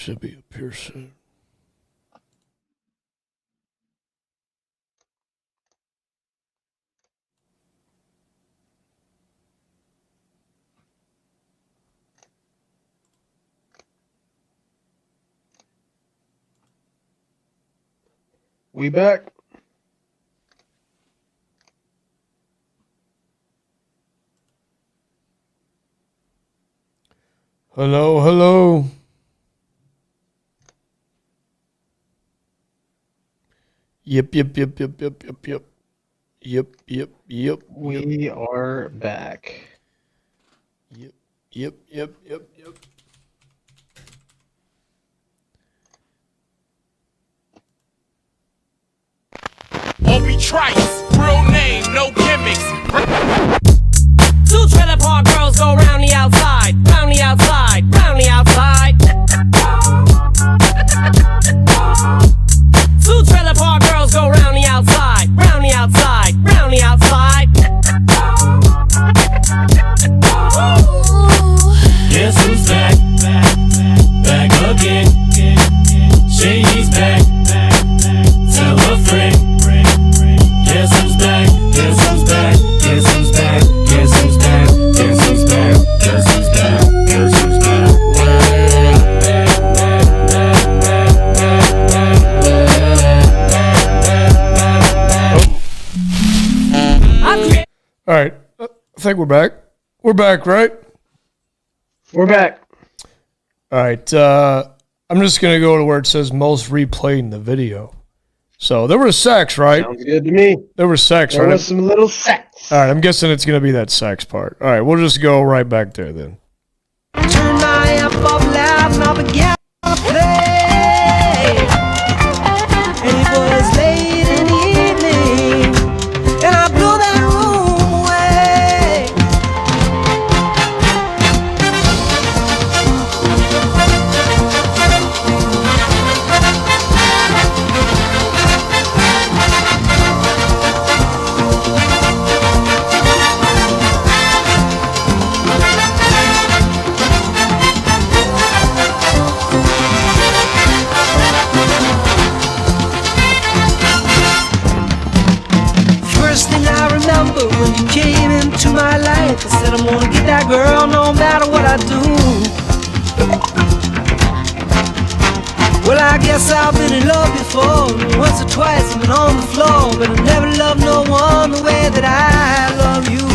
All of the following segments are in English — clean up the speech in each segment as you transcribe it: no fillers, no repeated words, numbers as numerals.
should be up here soon. We back. Hello, hello. Yep. We are back. Yep. Obi Trice, real name, no gimmicks. Two trailer park girls go round the outside, round the outside, round the outside. Two trailer park girls go round the outside, round the outside, round the outside. Guess who's back? Back again. Shady's back. Tell a friend. Guess who's back? Guess who's back? Guess who's back? Guess who's back? Guess who's back? Guess who's back? Guess who's back? All right. I think we're back. We're back, right? We're back. All right. I'm just going to go to where it says most replayed in the video. So there was sex, right? Sounds good to me. There was sex, There right? was some little sex. All right. I'm guessing it's going to be that sex part. All right. We'll just go right back there then. Turn my amp up loud and I began to play. And it was late in the evening, and I blew that room away. First thing I remember when you came into my life, I said I'm gonna get that girl no matter what I do. Well, I guess I've been in love before, once or twice I've been on the floor, but I never loved no one the way that I love you.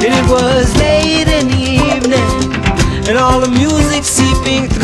And it was late in the evening, and all the music seeping through.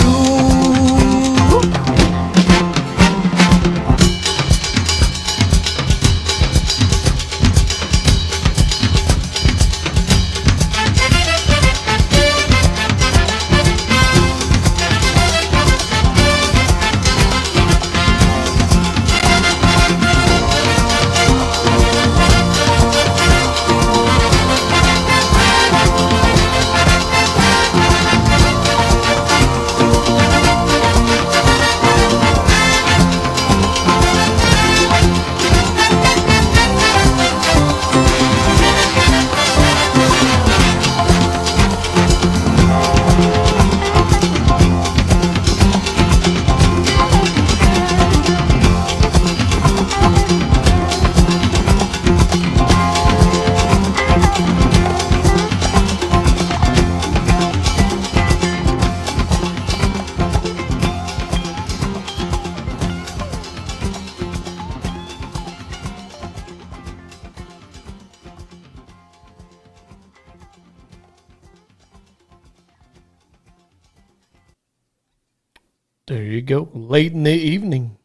There you go. Late in the evening.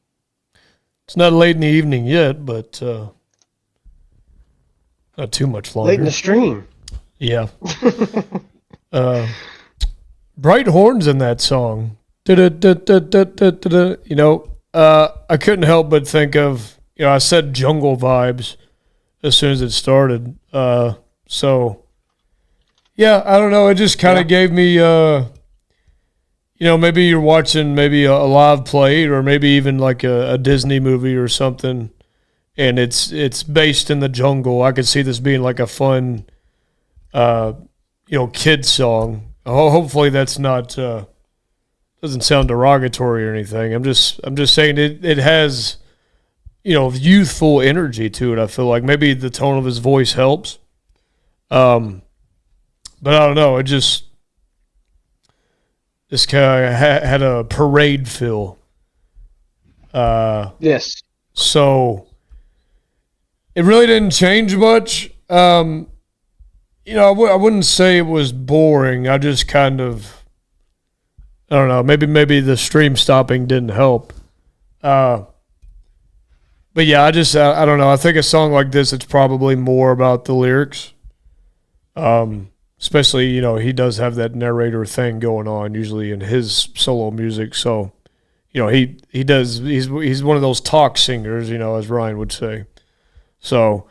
It's not late in the evening yet, but not too much longer. Late in the stream. Yeah. Bright horns in that song. You know, I couldn't help but think of, I said jungle vibes as soon as it started. So, yeah, I don't know. It just kind of gave me, maybe you're watching maybe a live play or maybe even like a Disney movie or something, and it's based in the jungle. I could see this being like a fun, kids song. Hopefully that's not doesn't sound derogatory or anything. I'm just saying it has, youthful energy to it. I feel like maybe the tone of his voice helps. But I don't know. It just kind of had a parade feel. Yes. So it really didn't change much. I wouldn't say it was boring. I just kind of, I don't know. Maybe the stream stopping didn't help. But yeah, I don't know. I think a song like this, it's probably more about the lyrics. Especially, he does have that narrator thing going on usually in his solo music. So, he's one of those talk singers, as Ryan would say. So,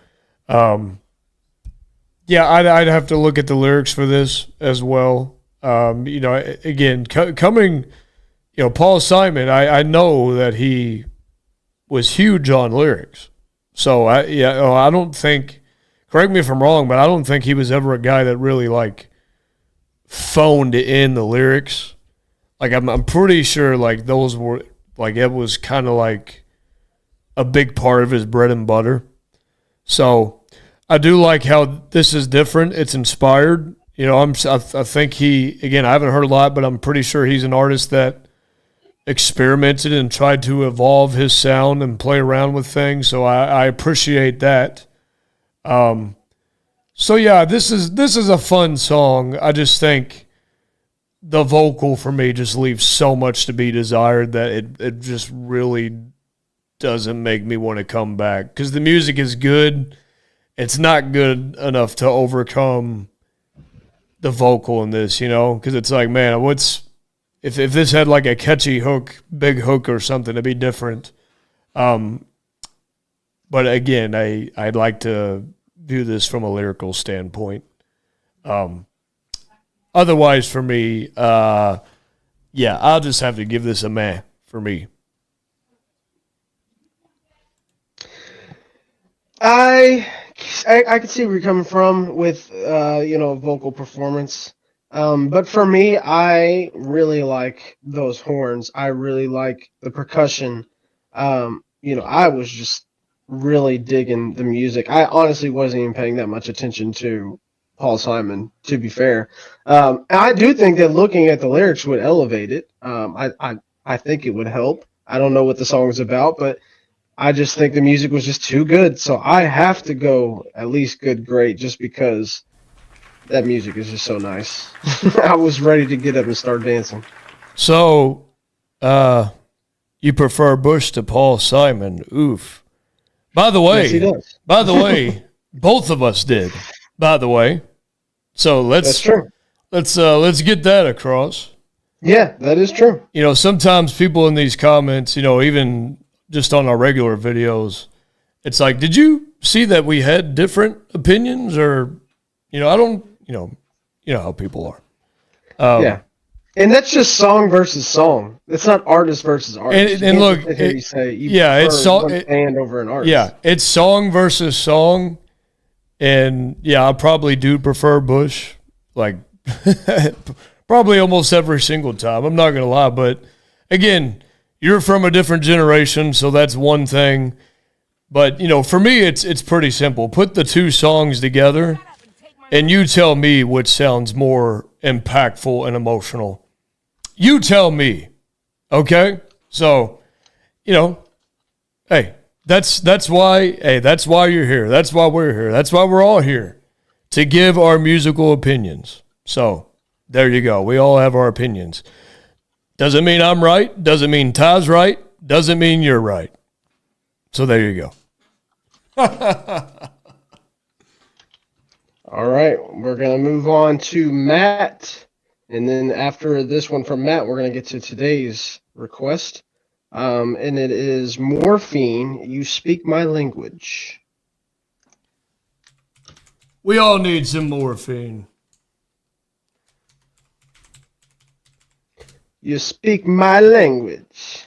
yeah, I'd have to look at the lyrics for this as well. Again, coming, Paul Simon, I know that he was huge on lyrics. So I don't think, correct me if I'm wrong, but I don't think he was ever a guy that really like phoned in the lyrics. Like I'm pretty sure like those were like, it was kind of like a big part of his bread and butter. So I do like how this is different. It's inspired. I think I haven't heard a lot, but I'm pretty sure he's an artist that experimented and tried to evolve his sound and play around with things. So I appreciate that. So yeah, this is a fun song. I just think the vocal for me just leaves so much to be desired that it just really doesn't make me want to come back, because the music is good. It's not good enough to overcome the vocal in this, because it's like, man, if this had like a catchy hook, big hook or something, it'd be different. But again, I'd like to view this from a lyrical standpoint. Otherwise, for me, I'll just have to give this a meh for me. I can see where you're coming from with vocal performance. But for me, I really like those horns. I really like the percussion. I was just really digging the music. I honestly wasn't even paying that much attention to Paul Simon, to be fair. I do think that looking at the lyrics would elevate it. I think it would help. I don't know what the song is about, but I just think the music was just too good. So I have to go at least good, great, just because that music is just so nice. I was ready to get up and start dancing. So, you prefer Bush to Paul Simon? Oof. By the way, Yes, he does. by the way, both of us did. By the way, so That's true. let's get that across. Yeah, that is true. Sometimes people in these comments, even just on our regular videos, it's like, did you see that we had different opinions? Or, I don't, how people are. Yeah. And that's just song versus song. It's not artist versus artist. And look, it's it's band over an artist. Yeah, it's song versus song. And yeah, I probably do prefer Bush, like probably almost every single time. I'm not going to lie. But again, you're from a different generation, so that's one thing. But, for me, it's pretty simple. Put the two songs together, and you tell me which sounds more impactful and emotional. You tell me, okay? So, hey, that's why you're here. That's why we're here. That's why we're all here, to give our musical opinions. So, there you go. We all have our opinions. Doesn't mean I'm right. Doesn't mean Ty's right. Doesn't mean you're right. So there you go. All right, we're going to move on to Matt. And then after this one from Matt, we're going to get to today's request. And it is Morphine, You Speak My Language. We all need some morphine. You speak my language.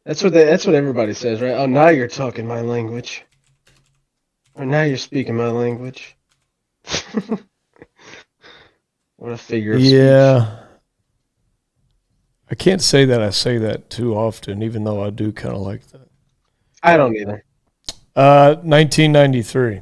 That's what everybody says, right? Oh, now you're talking my language. Or now you're speaking my language. What a figure of speech. Yeah. I can't say that I say that too often, even though I do kind of like that. I don't either. 1993.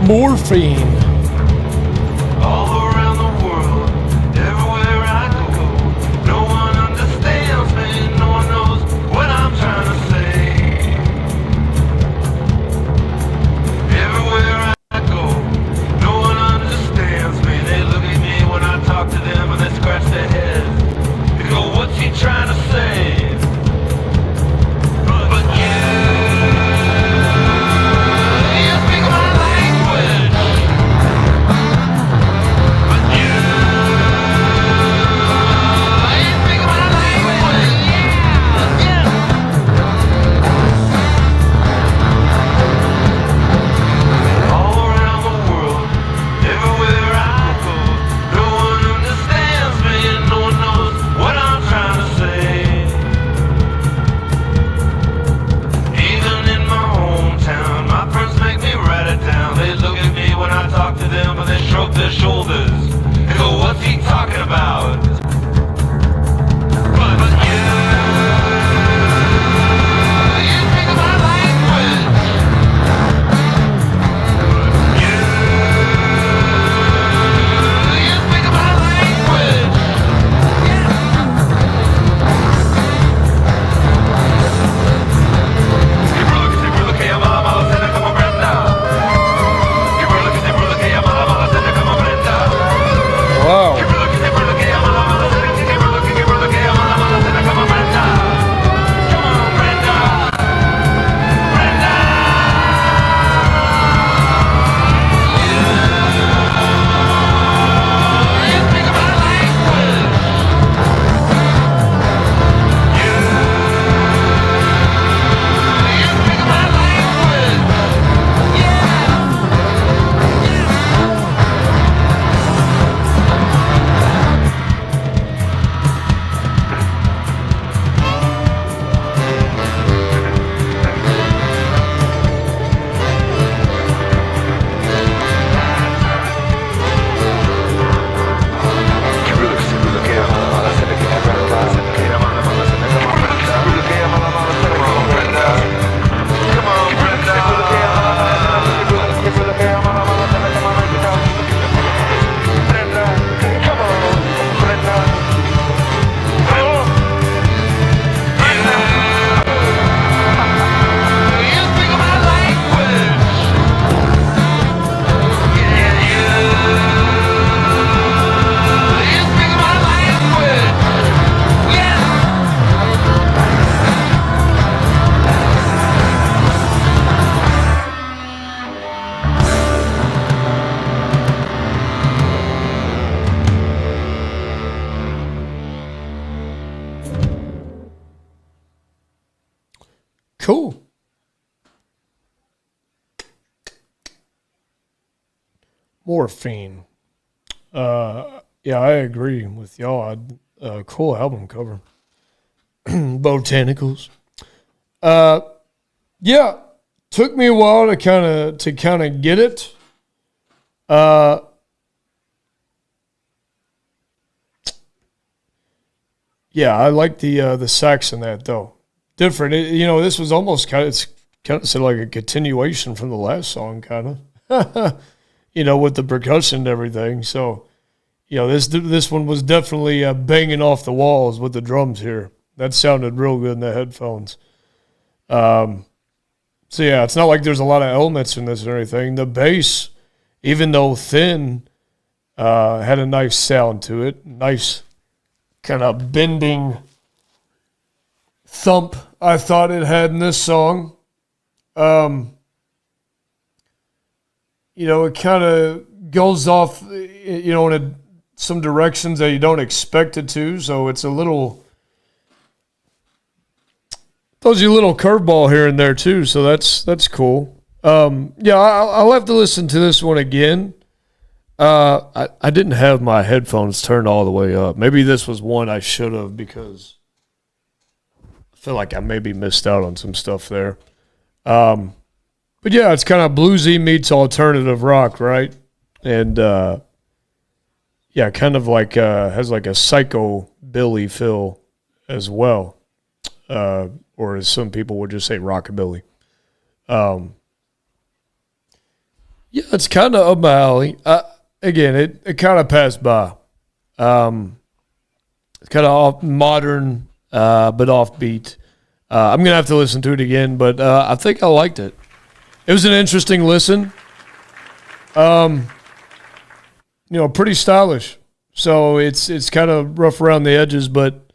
Morphine. All around the world, everywhere I go, no one understands me, no one knows what I'm trying to say. Everywhere I go, no one understands me. They look at me when I talk to them and they scratch their heads. They go, what's he trying to say? But you speak my language. But you speak my language. Yeah. All around the world, everywhere I go, no one understands me and no one knows what I'm trying to say. Even in my hometown, my friends make me write it down. They look at me when I talk to them, but they shrug their shoulders. They go, what's he talking about? But you speak my language. You speak my language. Wow. Cool. Morphine. Yeah, I agree with y'all. Cool album cover. Botanicals. Yeah, took me a while to kind of get it. Yeah, I like the sax in that though. Different. This was almost kind of like a continuation from the last song, kind of. With the percussion and everything. So, this one was definitely banging off the walls with the drums here. That sounded real good in the headphones. So yeah, it's not like there's a lot of elements in this or anything. The bass, even though thin, had a nice sound to it. Nice kind of bending thump I thought it had in this song. It kind of goes off, in a some directions that you don't expect it to. So it's a little, throws you a little curveball here and there too. So that's cool. Yeah, I'll have to listen to this one again. I didn't have my headphones turned all the way up. Maybe this was one I should have, because I feel like I maybe missed out on some stuff there. But yeah, it's kind of bluesy meets alternative rock, right? And yeah, kind of like has like a psychobilly feel as well, or as some people would just say, rockabilly. Yeah, it's kind of up my alley. Again, it kind of passed by. It's kind of modern, but offbeat. I'm gonna have to listen to it again, but I think I liked it. It was an interesting listen. Pretty stylish. So it's kind of rough around the edges, but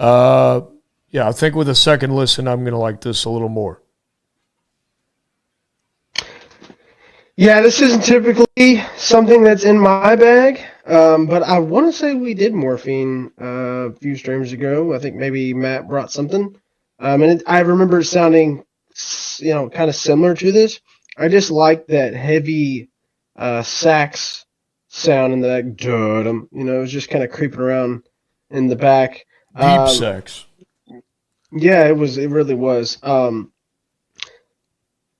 yeah, I think with a second listen, I'm gonna like this a little more. Yeah, this isn't typically something that's in my bag, but I want to say we did Morphine a few streams ago. I think maybe Matt brought something, and I remember it sounding, kind of similar to this. I just like that heavy sax sound in the back. It was just kind of creeping around in the back. Deep sax. Yeah, it was. It really was.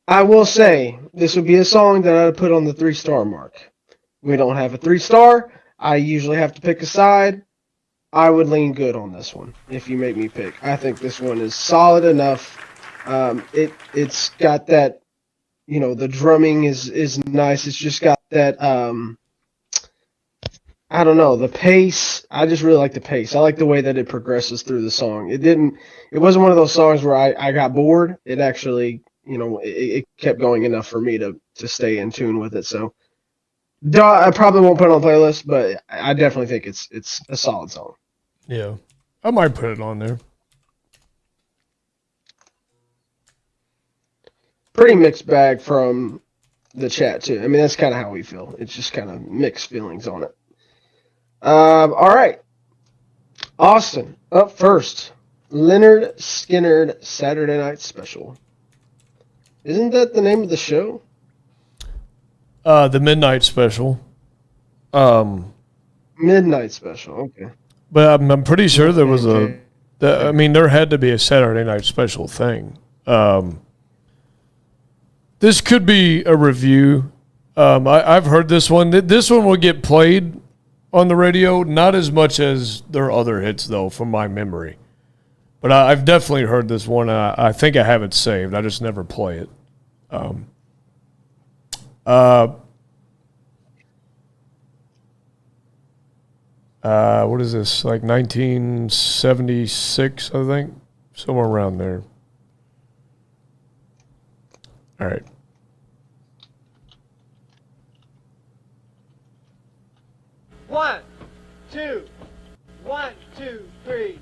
I will say this would be a song that I'd put on the 3-star mark. We don't have a 3-star. I usually have to pick a side. I would lean good on this one if you make me pick. I think this one is solid enough. It's got that, the drumming is nice. It's just got that, I don't know, the pace. I just really like the pace. I like the way that it progresses through the song. It wasn't one of those songs where I got bored. It actually, it kept going enough for me to stay in tune with it. So I probably won't put it on the playlist, but I definitely think it's a solid song. Yeah, I might put it on there. Pretty mixed bag from the chat too. I mean, that's kind of how we feel. It's just kind of mixed feelings on it. All right, Austin up first. Leonard Skinner Saturday Night Special. Isn't that the name of the show? The Midnight Special. Midnight Special. Okay. But I'm pretty sure there was there had to be a Saturday Night Special thing. This could be a review. I've heard this one. This one will get played on the radio, not as much as their other hits, though, from my memory. But I've definitely heard this one. I think I have it saved. I just never play it. What is this? Like 1976, I think? Somewhere around there. All right. One, two, 3.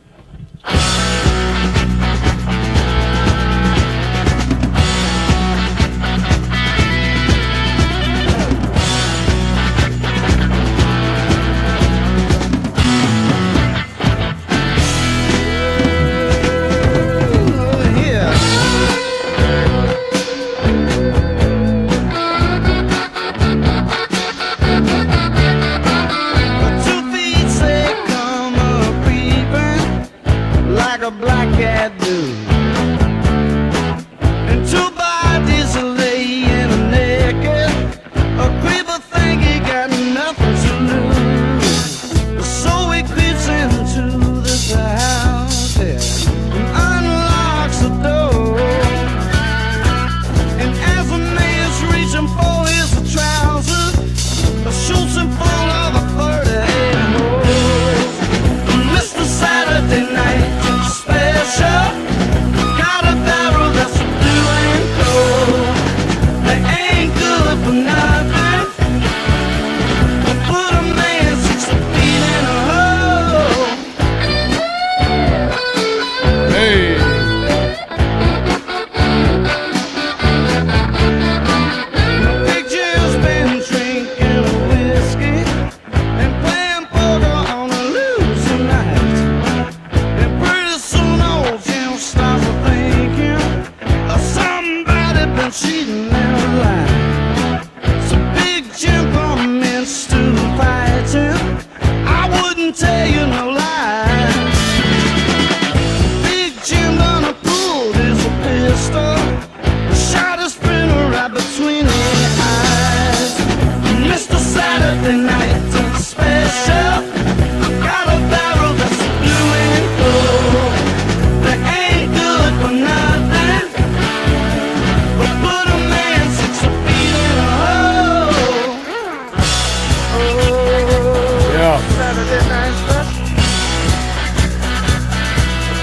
Saturday night special.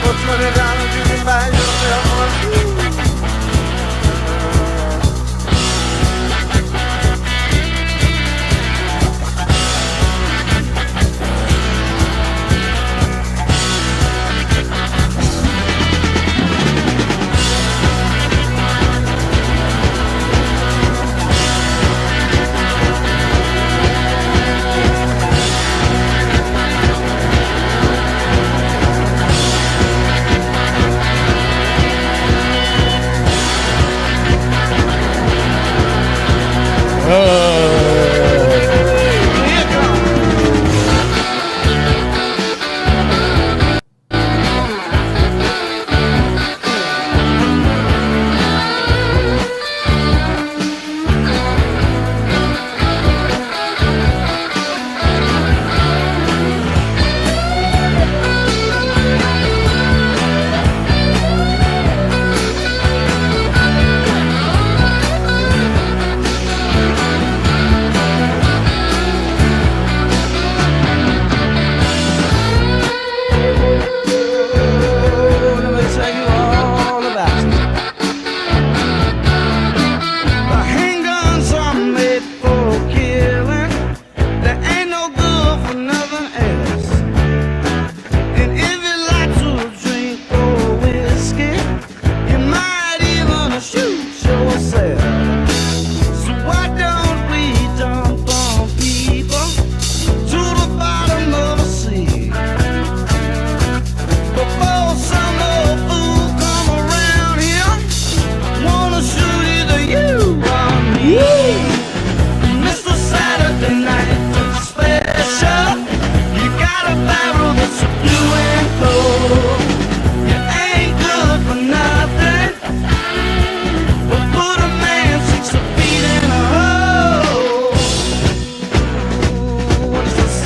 For $20 you can buy yourself one too.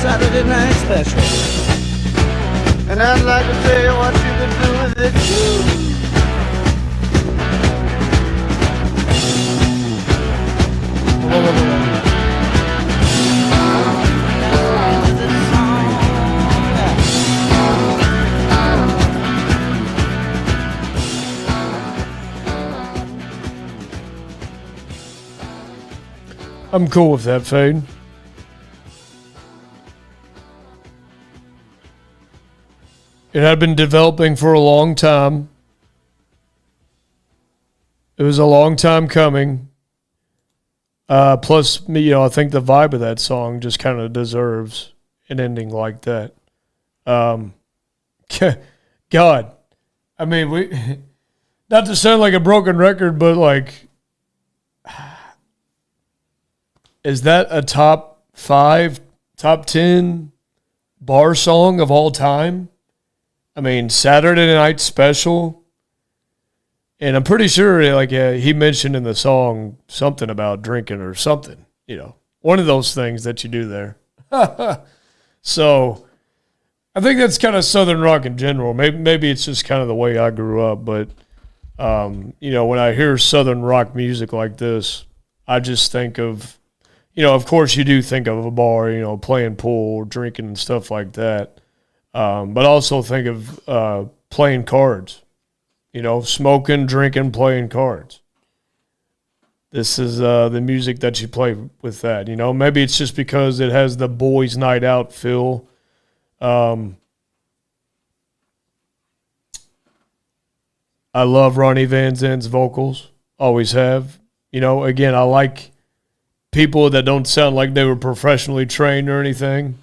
Saturday night special. And I'd like to tell you what you can do with it too. I'm cool with that, Fade. It had been developing for a long time. It was a long time coming. Plus, I think the vibe of that song just kind of deserves an ending like that. God, I mean, we not to sound like a broken record, but like, is that a top 5, top 10 bar song of all time? I mean, Saturday Night Special. And I'm pretty sure, like, he mentioned in the song something about drinking or something, one of those things that you do there. So I think that's kind of Southern rock in general. Maybe it's just kind of the way I grew up. But, when I hear Southern rock music like this, I just think of, of course you do think of a bar, playing pool, drinking and stuff like that. But also think of playing cards, smoking, drinking, playing cards. This is the music that you play with that. Maybe it's just because it has the boys' night out feel. I love Ronnie Van Zant's vocals, always have. Again, I like people that don't sound like they were professionally trained or anything.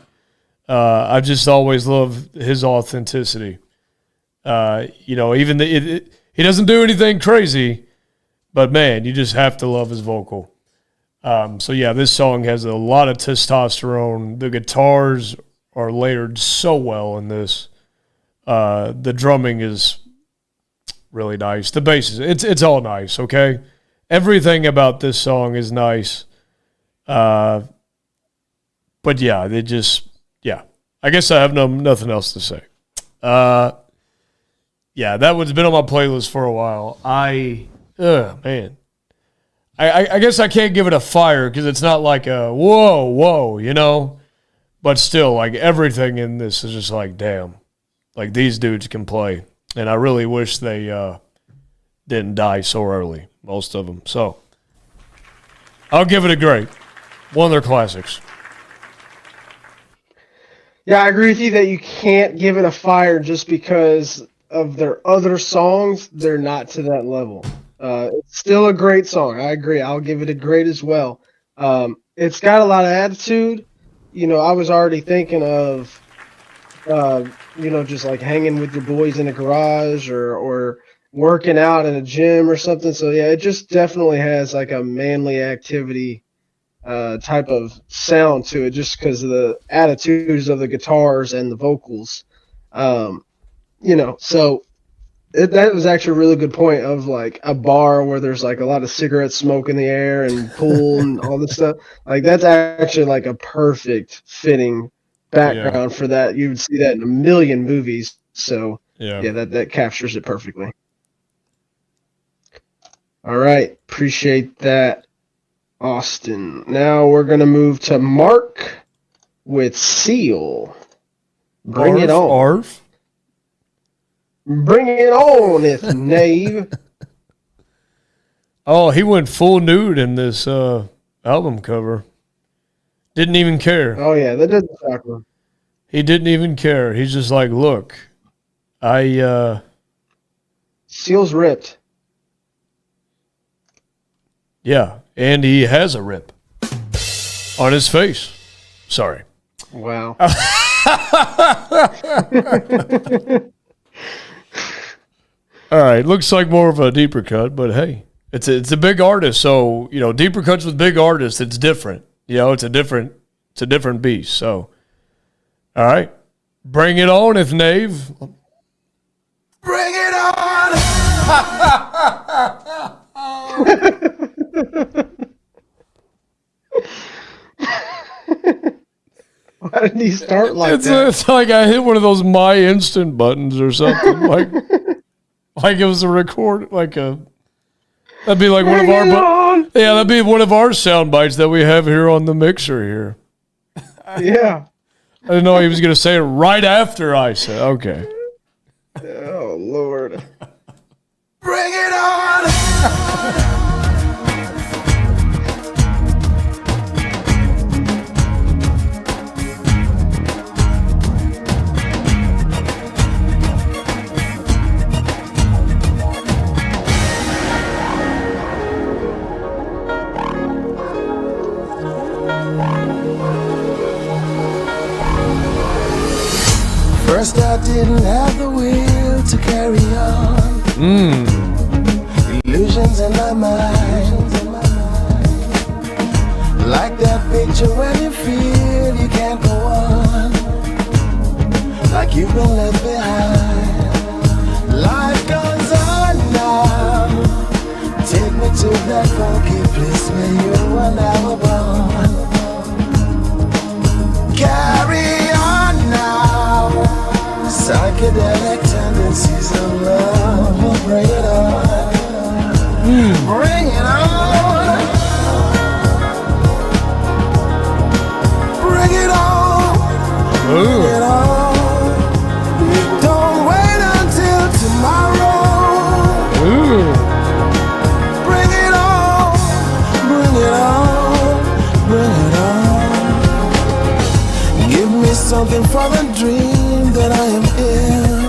I just always love his authenticity. Even he doesn't do anything crazy, but man, you just have to love his vocal. So yeah, this song has a lot of testosterone. The guitars are layered so well in this. The drumming is really nice. The bass it's all nice. Okay, everything about this song is nice. But yeah, I guess I have nothing else to say. Yeah, that one's been on my playlist for a while. Man. I guess I can't give it a fire because it's not like a whoa, But still, like, everything in this is just like, damn, like, these dudes can play. And I really wish they didn't die so early, most of them. So I'll give it a great. One of their classics. Yeah, I agree with you that you can't give it a fire just because of their other songs. They're not to that level. It's still a great song. I agree. I'll give it a great as well. It's got a lot of attitude. You know, I was already thinking of, you know, just like hanging with your boys in a garage or working out in a gym or something. So yeah, it just definitely has like a manly activity type of sound to it, just because of the attitudes of the guitars and the vocals. You know, so that was actually a really good point of like a bar where there's like a lot of cigarette smoke in the air and pool and all this stuff. Like that's actually like a perfect fitting background for that. You would see that in a million movies. So yeah, that captures it perfectly. All right. Appreciate that, Austin. Now we're going to move to Mark with Seal. Bring it on. Arf. Bring it on, it's Nave. Oh, he went full nude in this album cover. Didn't even care. Oh, yeah, that doesn't shock me. He didn't even care. He's just like, look, Seal's ripped. Yeah, and he has a rip on his face. Sorry. Wow. All right, looks like more of a deeper cut, but hey, it's a big artist, so you know, deeper cuts with big artists, it's different. You know, it's a different beast. So, all right, bring it on, if Nave. Bring it on! Why did he start like that? It's like I hit one of those My Instant buttons or something. like it was a record, that'd be like one of our, that'd be one of our sound bites that we have here on the mixer here. Yeah. I didn't know he was going to say it right after I said, okay. Oh, Lord. Bring it on! First I didn't have the will to carry on. Illusions in my mind. Like that picture when you feel you can't go on. Like you've been left behind. Life goes on now. Take me to that funky place where you were never born. Carry on now. Psychedelic tendencies of love will bring it on. Bring it on. Bring it on. Bring it on. Don't wait until tomorrow. Bring it on. Bring it on. Bring it on. Give me something for the dream that I am in.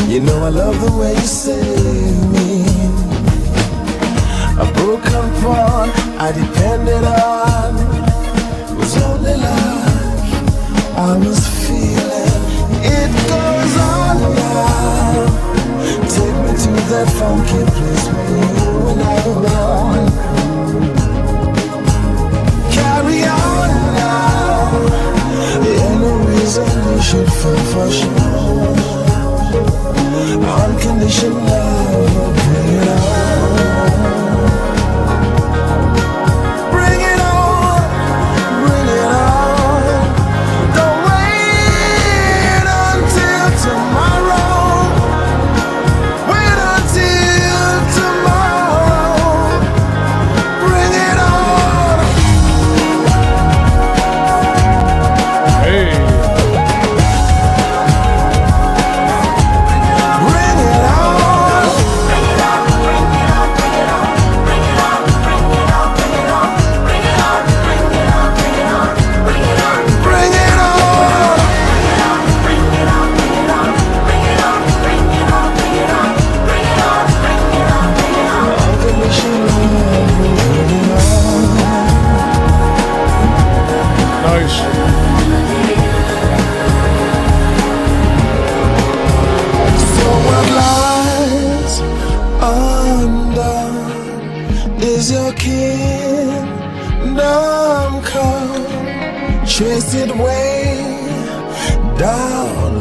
You know I love the way you save me. A broken pawn I depended on was only life I was feeling. It goes on now. Take me to that funky place where you and I were born. Carry on now. Ain't no reason you should feel for sure. Unconditional love will bring it on. Bring it on. Bring it on. Don't wait until tomorrow. Wait until tomorrow. Bring it on.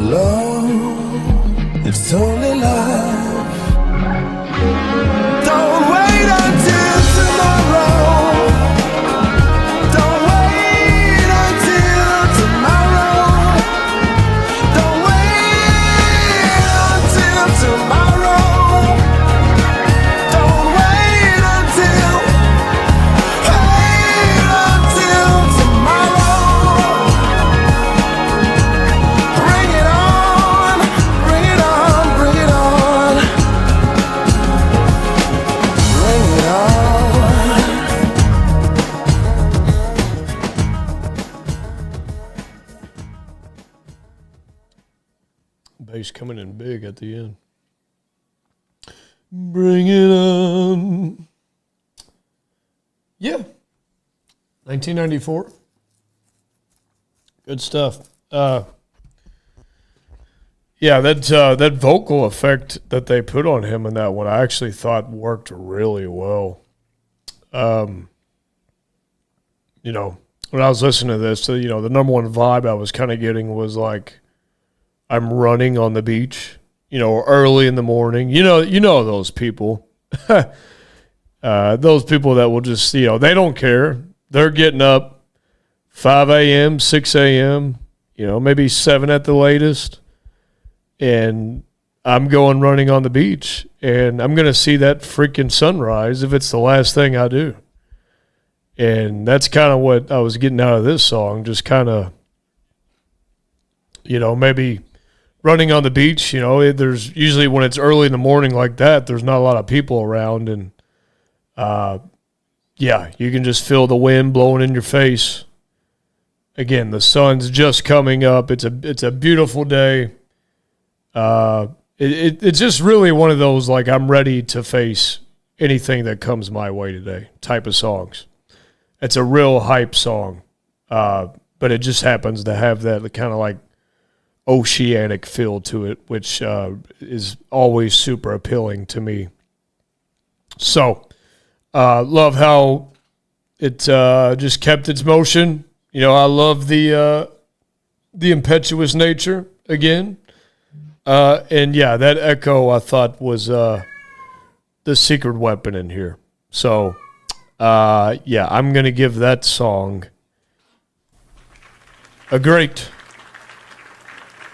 love, it's only love. Don't wait until tomorrow. Don't wait until tomorrow. Don't wait until tomorrow. Don't wait until tomorrow. Bring it on, bring it on, bring it on. Bring it on. Bass coming in big at the end. Bring it on. Yeah. 1994. Good stuff. Yeah, that vocal effect that they put on him in that one, I actually thought worked really well. You know, when I was listening to this, you know, the number one vibe I was kind of getting was like, I'm running on the beach, you know, early in the morning. You know those people. Those people that will just, you know, they don't care. They're getting up 5 a.m., 6 a.m., you know, maybe 7 at the latest. And I'm going running on the beach, and I'm going to see that freaking sunrise if it's the last thing I do. And that's kind of what I was getting out of this song, just kind of, you know, maybe running on the beach. You know, there's usually when it's early in the morning like that, there's not a lot of people around, and yeah, you can just feel the wind blowing in your face. Again, the sun's just coming up. It's a beautiful day. It's just really one of those, like, I'm ready to face anything that comes my way today type of songs. It's a real hype song, but it just happens to have that kind of like oceanic feel to it, which is always super appealing to me. So, love how it just kept its motion. You know, I love the impetuous nature again. And yeah, that echo I thought was the secret weapon in here. So, yeah, I'm going to give that song a great,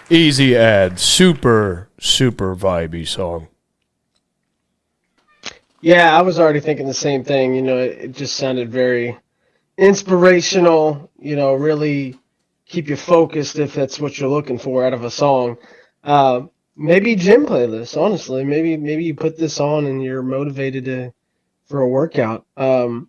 easy add. Super, super vibey song. Yeah, I was already thinking the same thing. You know, it just sounded very inspirational, you know, really keep you focused if that's what you're looking for out of a song. Maybe gym playlist, honestly. Maybe you put this on and you're motivated for a workout. But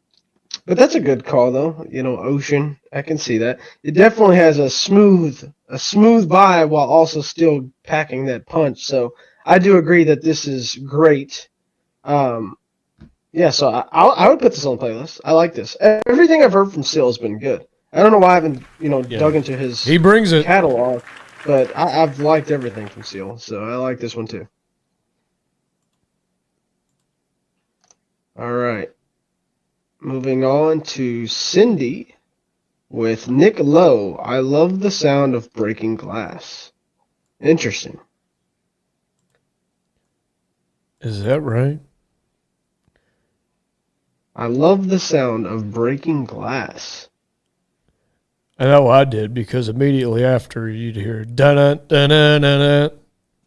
that's a good call, though. You know, ocean, I can see that. It definitely has a smooth vibe while also still packing that punch. So I do agree that this is great. Yeah, so I would put this on the playlist. I like this. Everything I've heard from Seal has been good. I don't know why I haven't, dug into his He brings it. catalog, but I've liked everything from Seal, so I like this one too. All right. Moving on to Cindy with Nick Lowe. I love the sound of breaking glass. Interesting. Is that right? I love the sound of breaking glass. I know I did, because immediately after you'd hear dun dun dun dun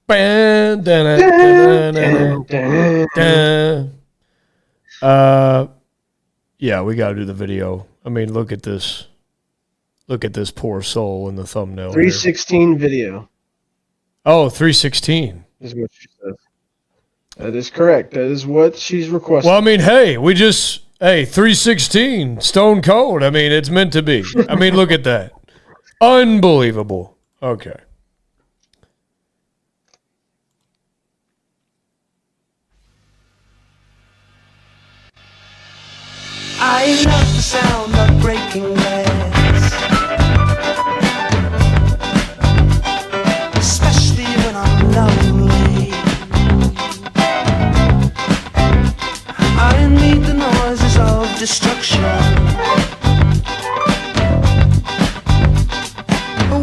dun dun dun dun. Yeah, we got to do the video. I mean, look at this. Look at this poor soul in the thumbnail. 316 video. Oh, 316 is what she says. That is correct. That is what she's requesting. Well, I mean, hey, 316, stone cold. I mean, it's meant to be. I mean, look at that. Unbelievable. Okay. I love the sound of breaking glass, especially when I'm lonely. I need the noises of destruction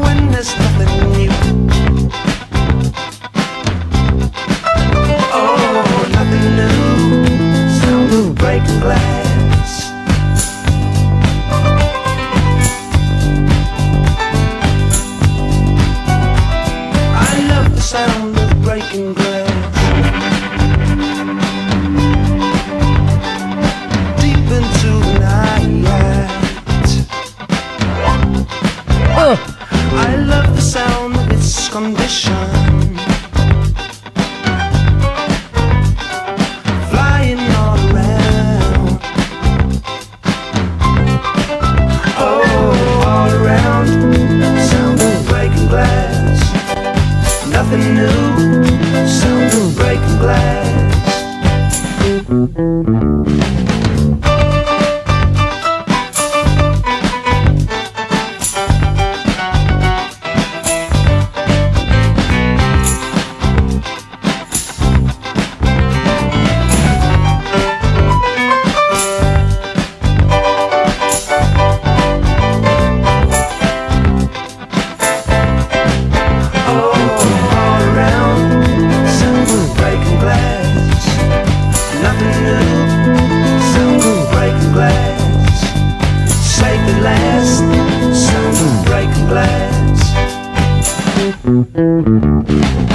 when there's nothing new. condition. Flying all around. Oh, all around. Sound of breaking glass. Nothing new. Sound of breaking glass.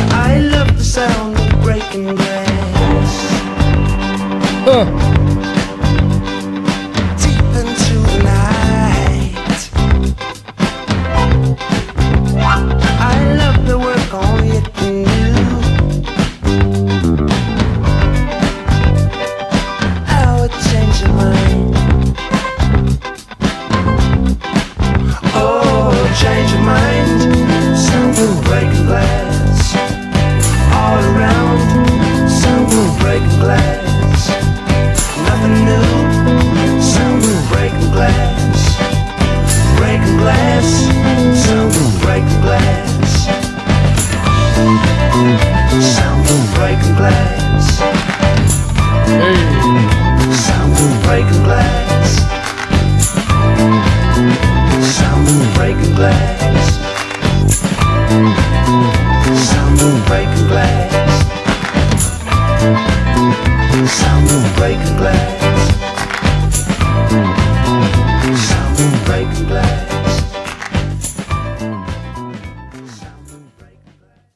I love the sound of breaking glass. Deep into the night. I love the work only it can do. How it changed your mind. Oh, change your mind. Sound of breaking glass. All around. Sound of breaking glass. Nothing new. Sound of breaking glass. Breaking glass. Sound of breaking glass. Sound of breaking glass. Sound of breaking glass. Sound of breaking glass. Sound of breaking glass. Sound of breaking glass. Sound of breaking glass. Sound of breaking glass.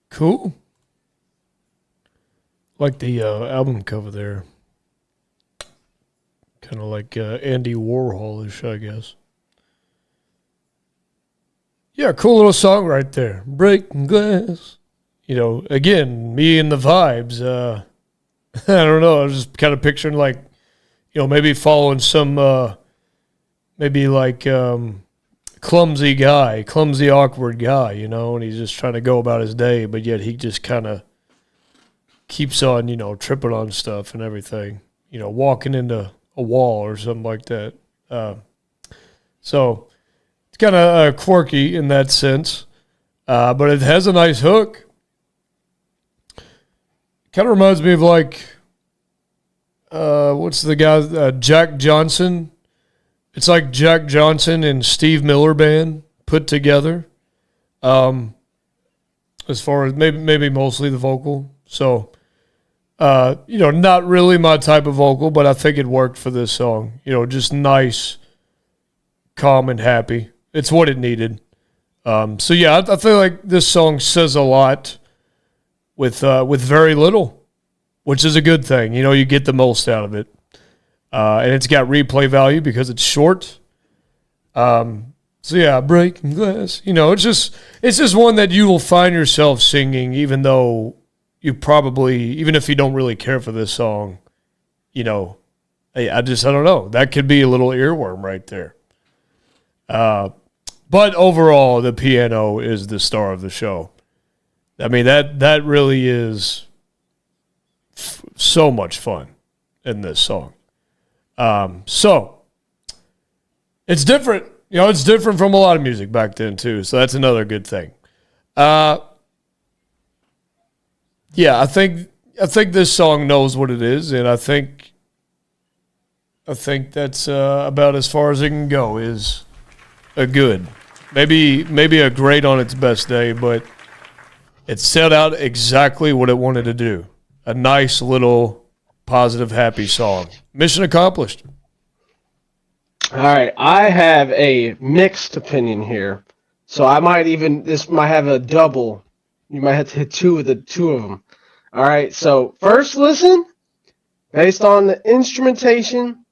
Cool. Like the album cover there. Kind of like Andy Warhol-ish, I guess. Yeah, cool little song right there. Breaking glass. You know, again, me and the vibes. I don't know. I was just kind of picturing like, you know, maybe following some, maybe like clumsy guy, clumsy, awkward guy, you know, and he's just trying to go about his day, but yet he just kind of keeps on, you know, tripping on stuff and everything, you know, walking into a wall or something like that. So it's kind of quirky in that sense, but it has a nice hook. Kind of reminds me of like, what's the guy, Jack Johnson. It's like Jack Johnson and Steve Miller Band put together, as far as maybe mostly the vocal. So, you know, not really my type of vocal, but I think it worked for this song. You know, just nice, calm, and happy. It's what it needed. So yeah, I feel like this song says a lot with very little, which is a good thing. You know, you get the most out of it. And it's got replay value because it's short. So yeah, Breaking Glass. You know, it's just one that you will find yourself singing, even though you probably, even if you don't really care for this song, you know, I don't know. That could be a little earworm right there. But overall, the piano is the star of the show. I mean, that really is so much fun in this song. So it's different. You know, it's different from a lot of music back then too. So that's another good thing. Yeah, I think this song knows what it is, and I think that's about as far as it can go. Is a good, maybe a great on its best day, but it set out exactly what it wanted to do. A nice little positive, happy song. Mission accomplished. All right, I have a mixed opinion here, so this might have a double. You might have to hit two of them. All right, so first listen, based on the instrumentation,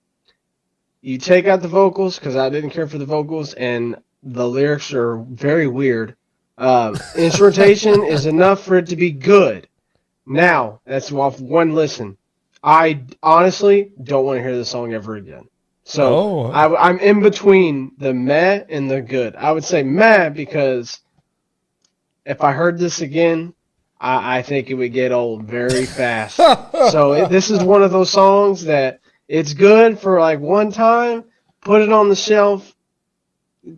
you take out the vocals because I didn't care for the vocals, and The lyrics are very weird. Instrumentation is enough for it to be good. Now, that's off one listen. I honestly don't want to hear this song ever again. So I'm in between the meh and the good. I would say meh because if I heard this again, I think it would get old very fast. So this is one of those songs that it's good for like one time, put it on the shelf.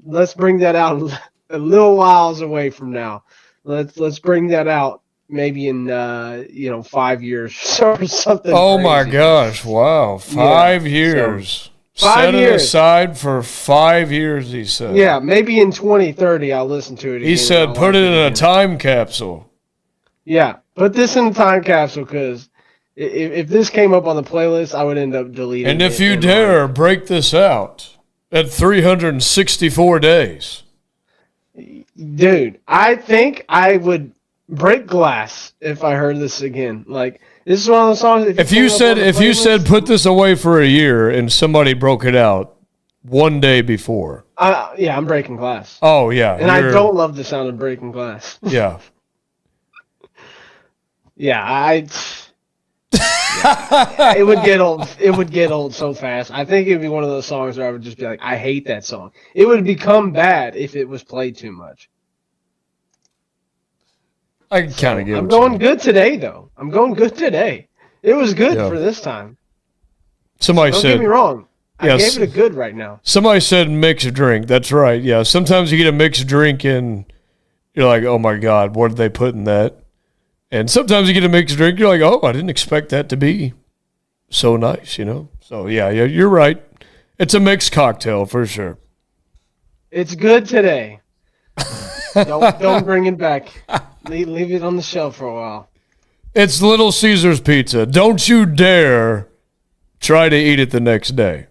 Let's bring that out a little whiles away from now. Let's bring that out maybe in 5 years or something. Oh crazy. my gosh! Wow, 5 years. So, 5 Set years. it aside for 5 years. He said. Yeah, maybe in 2030 I'll listen to it again. He said, "Put it in a time capsule." Yeah, put this in a time capsule because if this came up on the playlist, I would end up deleting it. And if you dare break this out at 364 days. Dude, I think I would break glass if I heard this again. Like, this is one of those songs. If you said put this away for a year and somebody broke it out one day before. Yeah, I'm breaking glass. Oh yeah. And I don't love the sound of breaking glass. Yeah. Yeah, it would get old. It would get old so fast. I think it'd be one of those songs where I would just be like, I hate that song. It would become bad if it was played too much. I can kind of get. I'm going good today, though. I'm going good today. It was good Yeah. for this time. Somebody Don't said. get me wrong. Yes. I gave it a good right now. Somebody said mixed drink. That's right. Yeah. Sometimes you get a mixed drink and you're like, oh my God, what did they put in that? And sometimes you get a mixed drink, you're like, oh, I didn't expect that to be so nice, So yeah, you're right. It's a mixed cocktail for sure. It's good today. Don't bring it back. Leave it on the shelf for a while. It's Little Caesar's pizza. Don't you dare try to eat it the next day.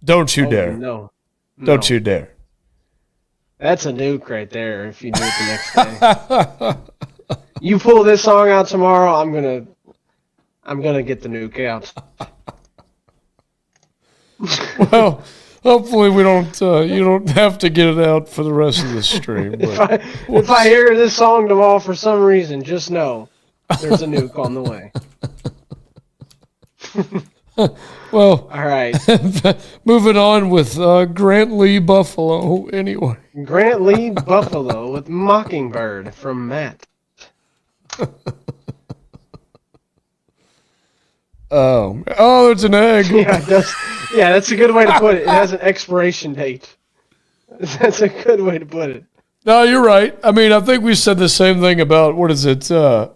Don't you dare. No. Don't you dare. That's a nuke right there if you do it the next day. You pull this song out tomorrow, I'm gonna get the nuke out. Well, hopefully we don't. You don't have to get it out for the rest of the stream. But If I hear this song tomorrow for some reason, just know there's a nuke on the way. well, All right. moving on with Grant Lee Buffalo. Anyway, Grant Lee Buffalo with Mockingbird from Matt. there's an egg. Yeah, that's a good way to put it. It has an expiration date. That's a good way to put it. No, you're right. I mean, I think we said the same thing about, what is it? The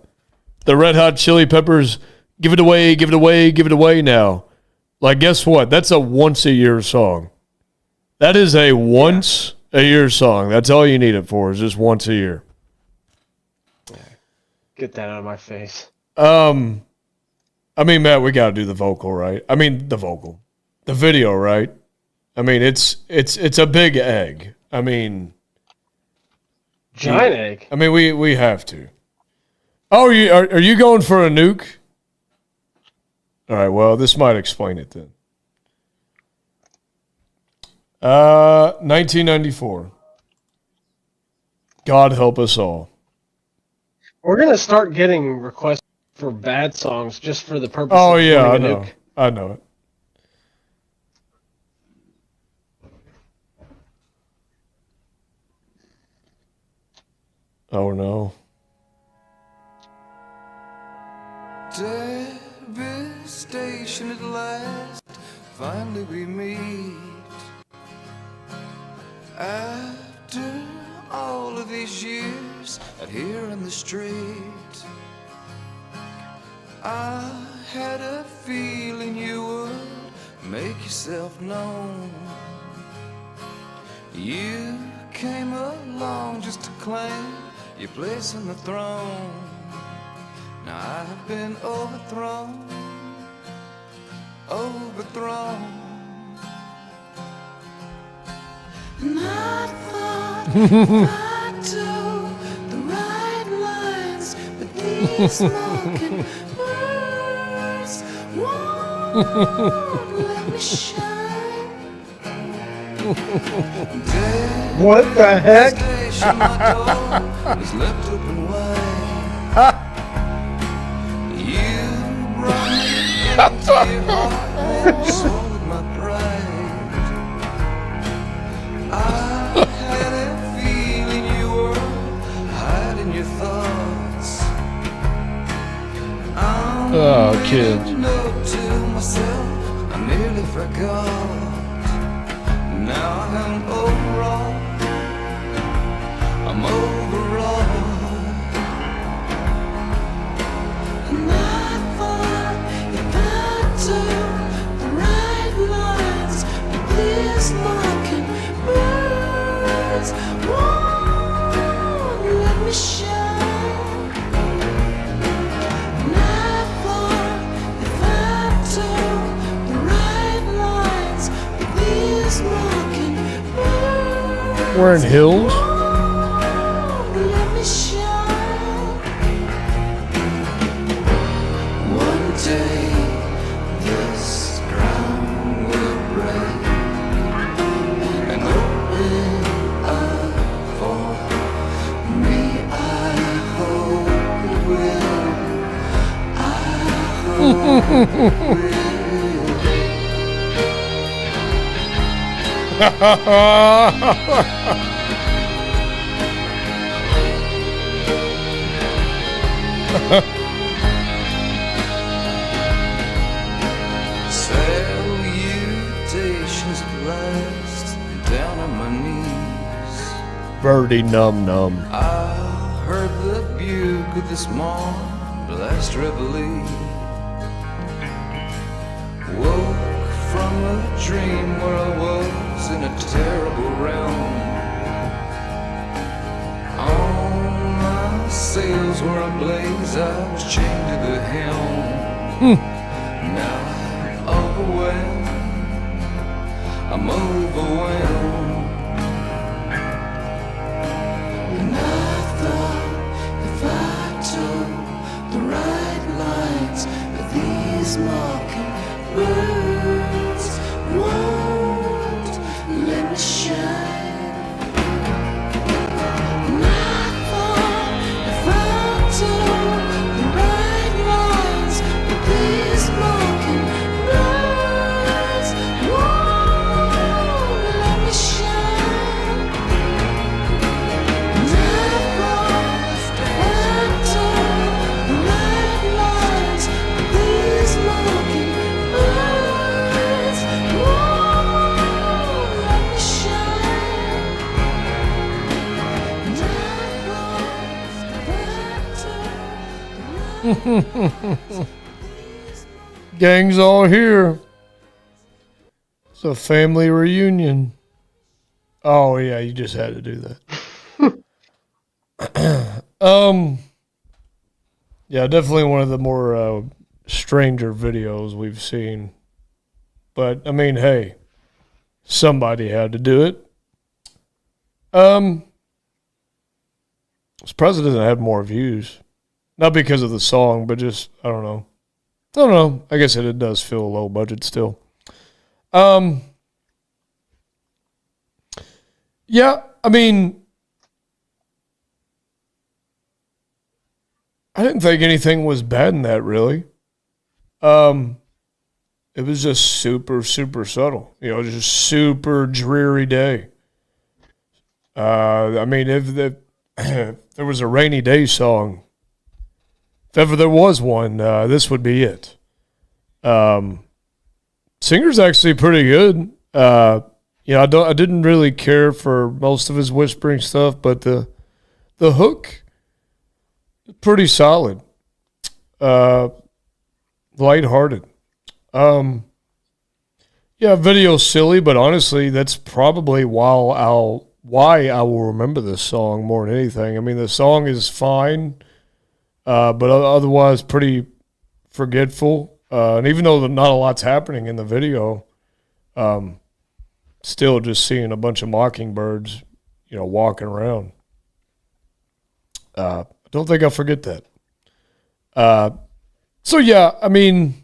Red Hot Chili Peppers, give it away, give it away, give it away now. Like, guess what? That's a once-a-year song. That is a once-a-year song. That's all you need it for, is just once a year. Get that out of my face. I mean, Matt, we got to do the vocal, right? I mean, the video, right? I mean, it's a big egg. I mean, Giant egg. I mean, we have to. Oh, are you going for a nuke? All right. Well, this might explain it then. 1994. God help us all. We're gonna start getting requests for bad songs just for the purpose. Oh of yeah, I putting a know. nuke. I know it. Oh no. Devastation at last, finally we meet. After all of these years out here in the street, I had a feeling you would make yourself known. You came along just to claim your place on the throne. Now I've been overthrown. And I thought I'd do the right lines, but these mocking birds won't let me shine. What the heck? Station, my door is left open wide. You brought me into your heart, swallowed my pride. I had a feeling you were hiding your thoughts. Oh, kids. Note to myself, I nearly forgot. Now I'm overall. I'm overall. And I thought if I took the right lines, but these mockingbirds won't let me shine. And I thought if I took the right lines, but these mockingbirds We're in hills. won't let me shine. One day this ground will break and open up for me. I hope it will. I hope it will. Salutations at last, down on my knees. Birdie num num. I heard the bugle this morning, last reveille. Woke from a dream where I was in a terrible realm. All my sails were ablaze, I was chained to the helm. Now I'm overwhelmed. I'm overwhelmed. And I thought if I took the right lines, but these mockingbirds won't let me shine. And I thought if I took the right lines, but these mockingbirds won't let me shine. And I thought if I took the right lines, but these mockingbirds won't let me shine. And I thought if I took the right Gang's all here. It's a family reunion. Oh yeah, you just had to do that. Yeah, definitely one of the more stranger videos we've seen. But I mean, hey, somebody had to do it. This president had more views, not because of the song, but just I don't know. I guess it does feel low budget still. Yeah, I mean, I didn't think anything was bad in that really. It was just super, super subtle. You know, just super dreary day. I mean, if there was a rainy day song, if ever there was one, this would be it. Singer's actually pretty good. You know, I didn't really care for most of his whispering stuff, but the hook, pretty solid. Lighthearted. Yeah, video's silly, but honestly, that's probably why I will remember this song more than anything. I mean, the song is fine, but otherwise pretty forgetful. And even though not a lot's happening in the video, still just seeing a bunch of mockingbirds, you know, walking around. I don't think I'll forget that. So yeah, I mean,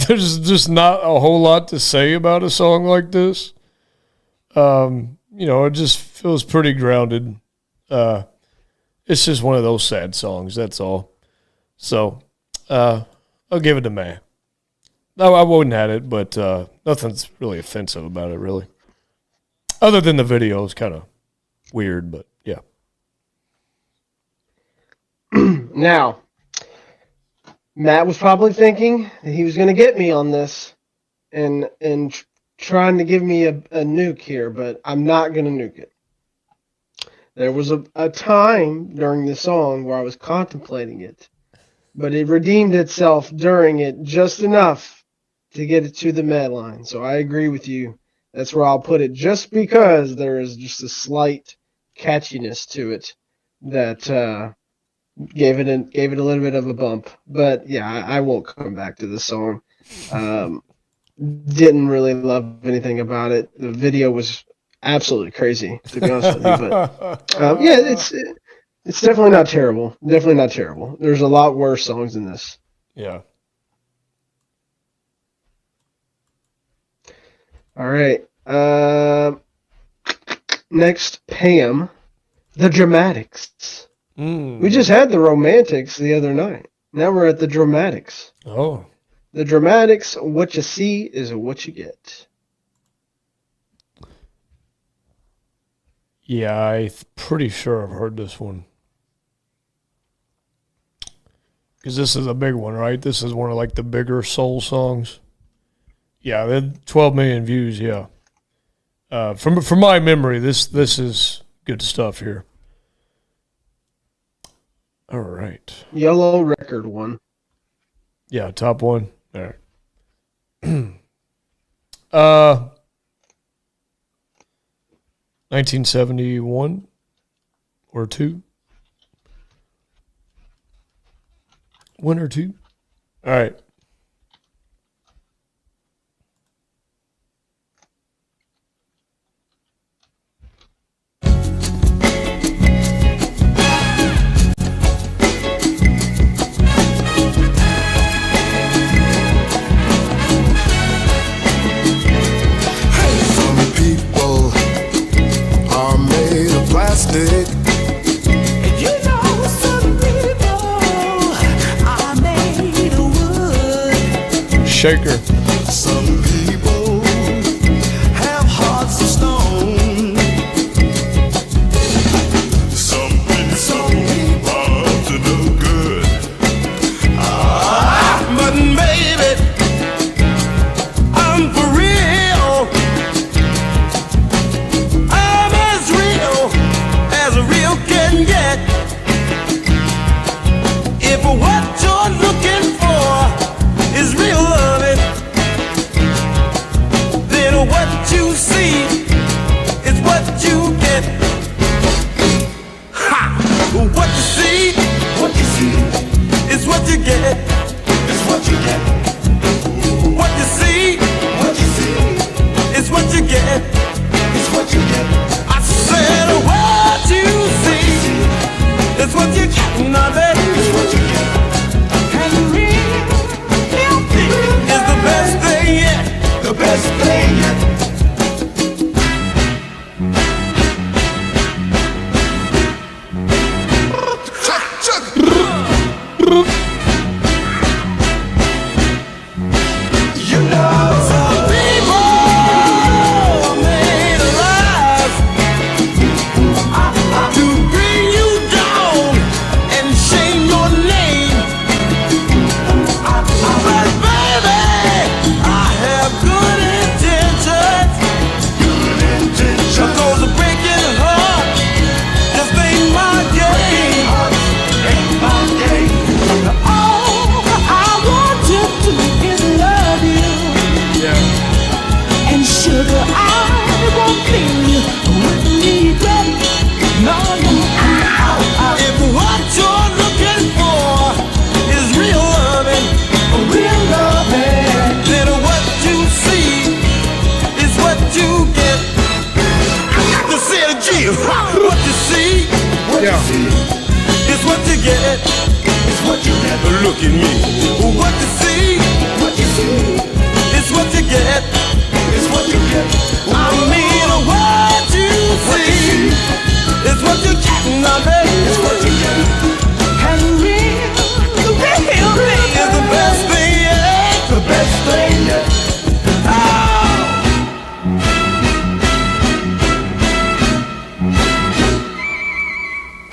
there's just not a whole lot to say about a song like this. You know, it just feels pretty grounded. It's just one of those sad songs, that's all. So, I'll give it a meh. No, I wouldn't have it, but nothing's really offensive about it, really. Other than the video is kind of weird, but yeah. Now, Matt was probably thinking that he was going to get me on this and trying to give me a nuke here, but I'm not going to nuke it. There was a time during the song where I was contemplating it, but it redeemed itself during it just enough to get it to the meh line. So I agree with you. That's where I'll put it, just because there is just a slight catchiness to it that gave it a little bit of a bump. But yeah, I won't come back to this song. Didn't really love anything about it. The video was absolutely crazy, to be honest with you. But yeah, it's definitely not terrible. Definitely not terrible. There's a lot worse songs than this. Yeah. All right. Next, Pam, the Dramatics. We just had the Romantics the other night. Now we're at the Dramatics. Oh. The Dramatics, what you see is what you get. Yeah, I'm pretty sure I've heard this one. Because this is a big one, right? This is one of like the bigger soul songs. Yeah, they had 12 million views, yeah. From my memory, this is good stuff here. All right. Yellow record one. Yeah, top one. All right. 1971 or two. 1 or 2. All right. Plastic. You know some people are made of wood. Shaker. Some people have hearts of stone. Some people are up to no good. But baby, I'm for real. I'm as real as a real can get. If what you're looking for is real loving, then what you see is what you get. Ha! What you see is what you get. Is what you get. What you see is what you get. Is what you get. I said what you see is what you get. Nothing is what you get. And real is the best thing yet. The best thing yet. You know some people are made alive to bring you down and shame your name. But baby, I have good intentions. Those are breaking heart just ain't my game. All I want to do is love you. And sugar, I won't feel you with regret. No, no. If what you're looking for is real loving, then what you see is what you get. I got to say it again. What you see is what you get. Is what you get. Look at me. What you see is what you get. Is what you get. I mean, what It's what you get, my baby. It's what you get. And the real thing is the best thing yet. The best thing yet.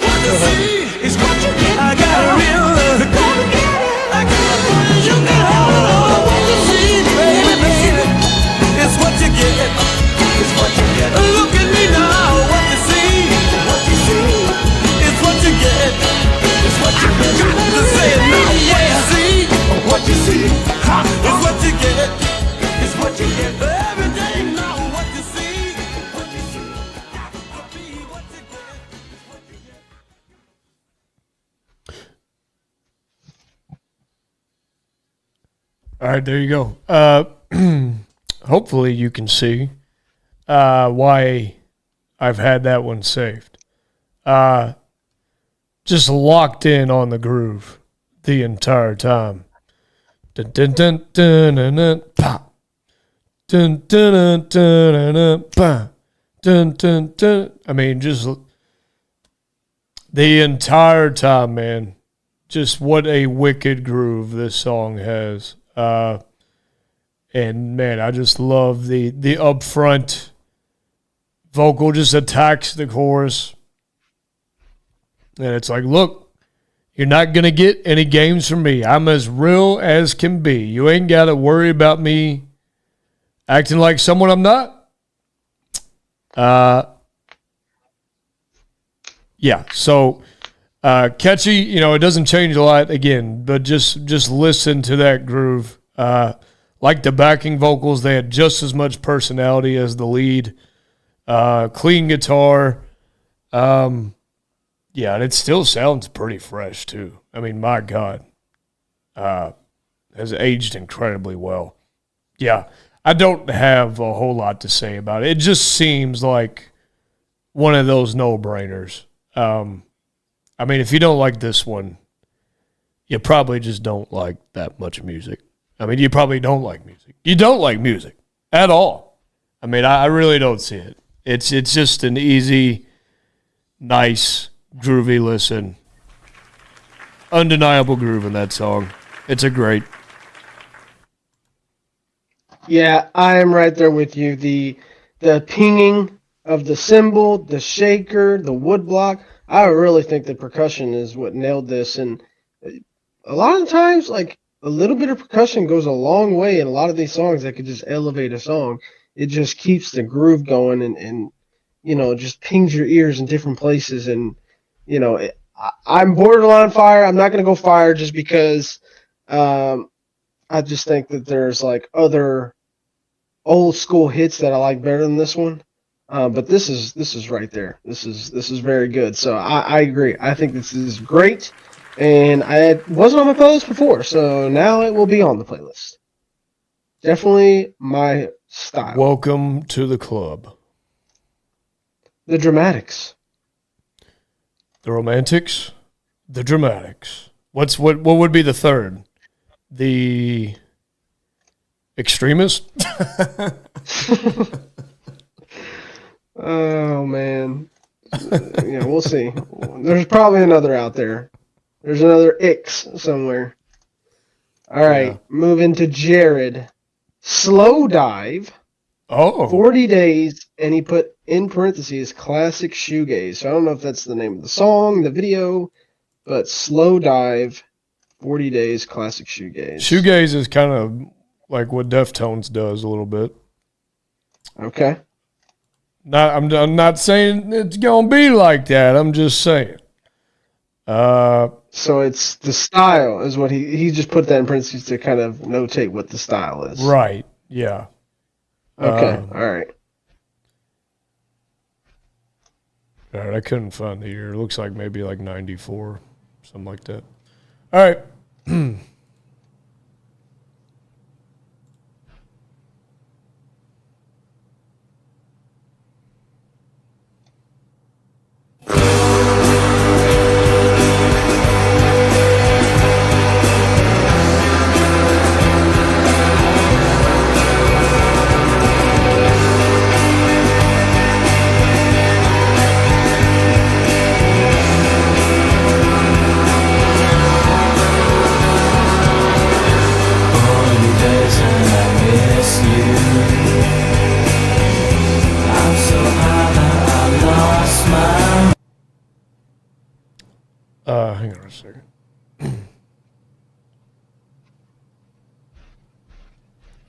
What you see is what you get. I got a real love. I got a real you can have it all. What you see, baby, baby. It's what you get. It's what you get. Look at me now. What you see. What you see. It's what you get. It's what you get. Got to say it now. What you see. What you see. It's what you get. It's what you get. Every day now. What you see. What you see. Got to be what you get. It's what you get. All right, there you go. Hopefully you can see why I've had that one saved. Just locked in on the groove the entire time. Dun, dun, dun, dun, dun, dun, pa. Dun, dun, dun, dun, dun, dun, pa. Dun, dun, dun. I mean, just the entire time, man. Just what a wicked groove this song has. And man, I just love the upfront vocal just attacks the chorus. And it's like, look, you're not going to get any games from me. I'm as real as can be. You ain't got to worry about me acting like someone I'm not. Yeah, so catchy, you know, it doesn't change a lot again, but just listen to that groove. Like the backing vocals, they had just as much personality as the lead. Clean guitar. Yeah, and it still sounds pretty fresh, too. I mean, my God. Has aged incredibly well. Yeah, I don't have a whole lot to say about it. It just seems like one of those no-brainers. I mean, if you don't like this one, you probably just don't like that much music. I mean, you probably don't like music. You don't like music at all. I mean, I really don't see it. It's just an easy, nice, groovy listen. Undeniable groove in that song. It's a great. Yeah, I am right there with you. The pinging of the cymbal, the shaker, the wood block. I really think the percussion is what nailed this. And a lot of the times, like, a little bit of percussion goes a long way in a lot of these songs that could just elevate a song. It just keeps the groove going and you know, just pings your ears in different places. And, you know, I'm borderline fire. I'm not going to go fire just because I just think that there's, like, other old school hits that I like better than this one. But this is right there. This is very good. So I agree. I think this is great. And I wasn't on my playlist before, so now it will be on the playlist. Definitely my style. Welcome to the club. The dramatics. The romantics. The dramatics. What would be the third? The extremist? Oh, man. Yeah, we'll see. There's probably another out there. There's another X somewhere. All right, moving to Jared. Slow Dive. Oh. 40 days, and he put in parentheses classic shoegaze. So I don't know if that's the name of the song, the video, but Slow Dive, 40 days, classic shoegaze. Shoegaze is kind of like what Deftones does a little bit. Okay. I'm not saying it's gonna be like that. I'm just saying. So it's the style is what he just put that in parentheses to kind of notate what the style is. Right. Yeah. Okay. All right. All right. I couldn't find the year. It looks like maybe like 94, something like that. All right. Hang on a second.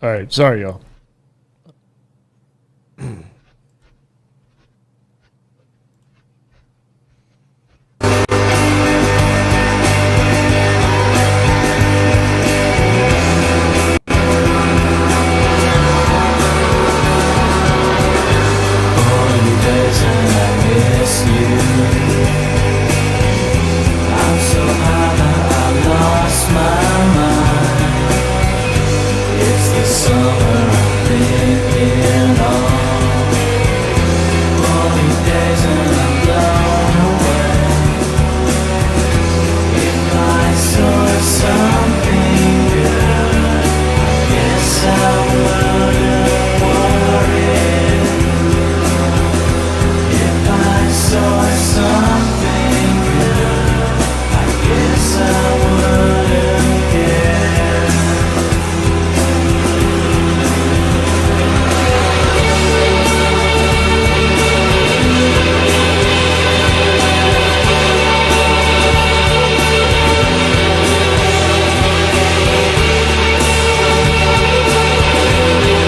All right, sorry, y'all.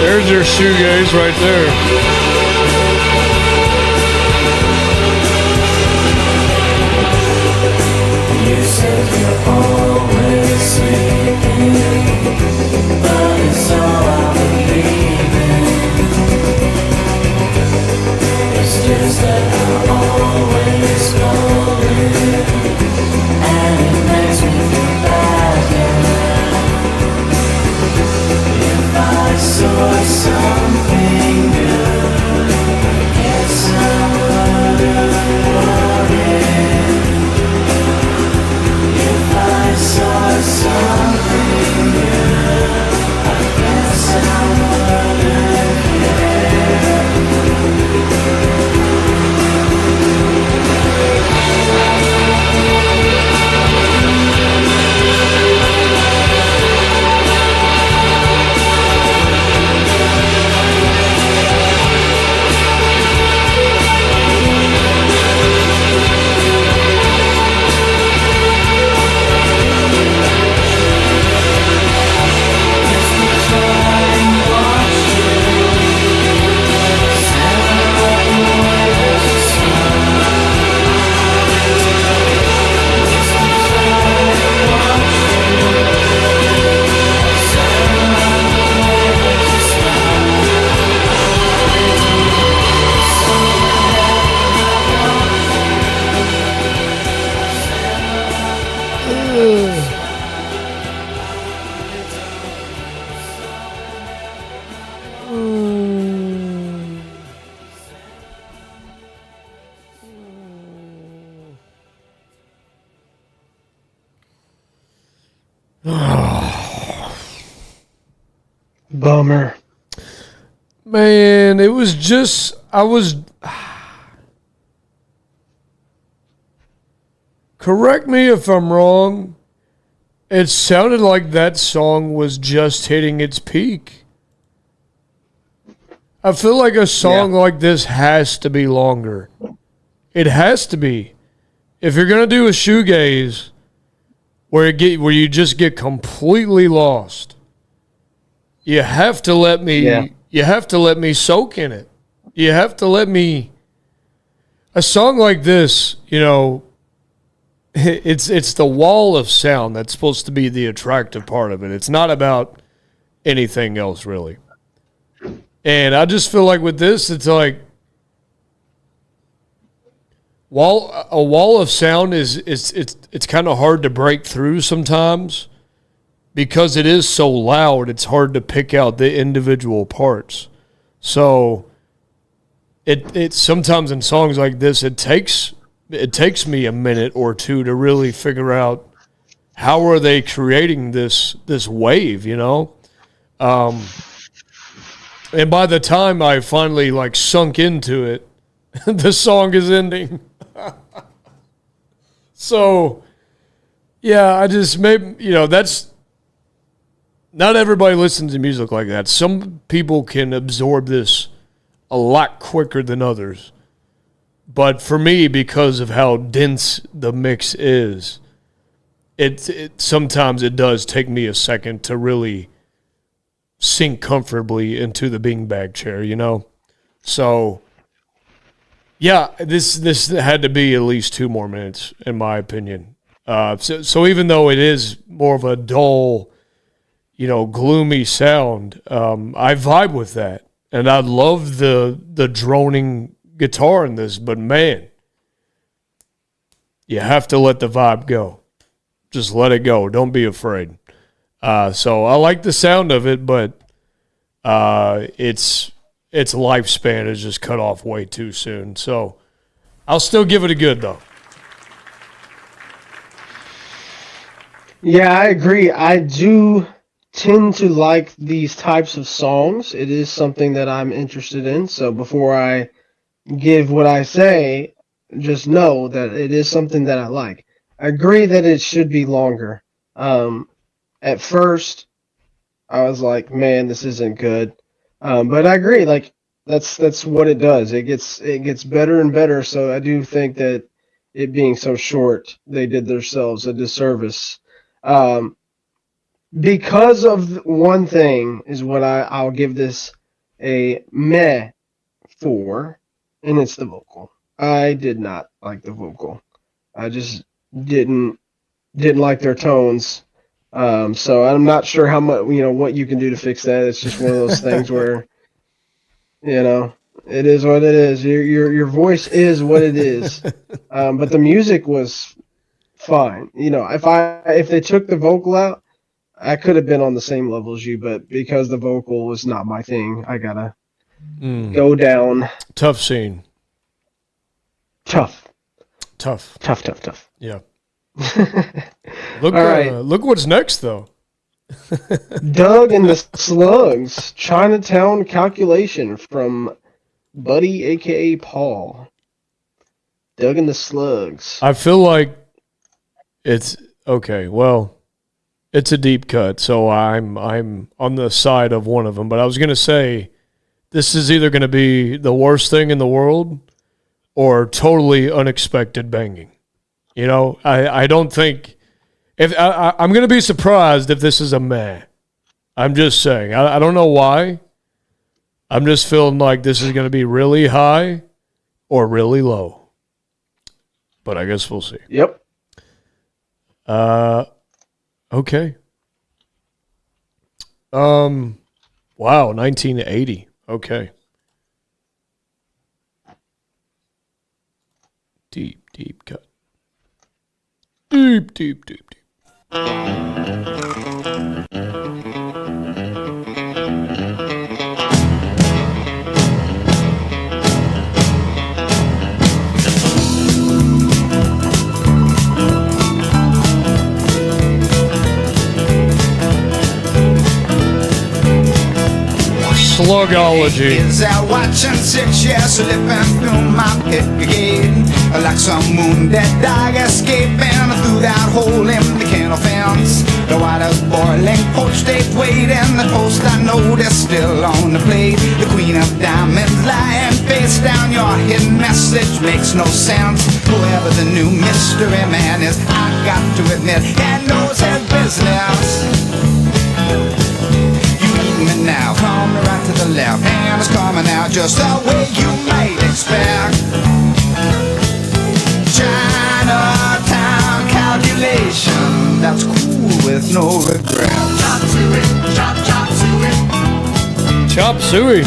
There's your shoegaze right there. You said you're always sleeping, but it's all I believe in. It's just that I'm always calling, and it makes me feel bad. If I saw something good, I guess I wouldn't worry. If I saw something good, I guess I wouldn't care. Bummer. Man, it was just, correct me if I'm wrong, it sounded like that song was just hitting its peak. I feel like a song like this has to be longer. It has to be. If you're gonna do a shoegaze where you just get completely lost, you have to let me. You have to let me soak in it. You have to let me. A song like this, you know, it's the wall of sound that's supposed to be the attractive part of it. It's not about anything else really. And I just feel like with this, it's like a wall of sound it's kind of hard to break through sometimes because it is so loud. It's hard to pick out the individual parts. So it sometimes in songs like this, it takes me a minute or two to really figure out how are they creating this wave, you know. And by the time I finally like sunk into it, the song is ending. So, yeah, I just maybe, you know, that's not everybody listens to music like that. Some people can absorb this a lot quicker than others. But for me, because of how dense the mix is, it sometimes it does take me a second to really sink comfortably into the beanbag chair, you know? So, yeah, this had to be at least 2 more minutes, in my opinion. So even though it is more of a dull, you know, gloomy sound, I vibe with that. And I love the droning guitar in this, but man, you have to let the vibe go. Just let it go. Don't be afraid. So I like the sound of it, but its lifespan is just cut off way too soon. So I'll still give it a good, though. Yeah, I agree. I do tend to like these types of songs. It is something that I'm interested in. So before I give what I say, just know that it is something that I like. I agree that it should be longer. At first, I was like, man, this isn't good. But I agree, like that's what it does. It gets better and better. So I do think that it being so short, they did themselves a disservice. Because of one thing is what I'll give this a meh for, and it's the vocal. I did not like the vocal. I just didn't like their tones. So I'm not sure how much, what you can do to fix that. It's just one of those things where, it is what it is. Your voice is what it is. But the music was fine. If they took the vocal out, I could have been on the same level as you, but because the vocal was not my thing, I gotta go down. Tough scene. Tough. Yeah. Look, All right. Look what's next, though. Doug and the Slugs, Chinatown Calculation from Buddy, a.k.a. Paul. Doug and the Slugs. I feel like it's okay. Well, it's a deep cut, so I'm on the side of one of them. But I was gonna say this is either gonna be the worst thing in the world or totally unexpected banging. I don't think I'm gonna be surprised if this is a meh. I'm just saying. I don't know why. I'm just feeling like this is gonna be really high or really low. But I guess we'll see. Yep. Okay. Wow, 1980. Okay. Deep cut. Deep. Slugology. Is out watching 6 years slipping through my pick again, like some wounded dog escaping through that hole in the kennel fence. The water's boiling, poached egg waiting. The toast I noticed still on the plate. The queen of diamonds lying face down. Your hidden message makes no sense. Whoever the new mystery man is, I got to admit, he knows his business. Now, come right to the left hand is coming out just the way you might expect. Chinatown calculation, that's cool with no regret. Chop suey, chop suey. Chop suey.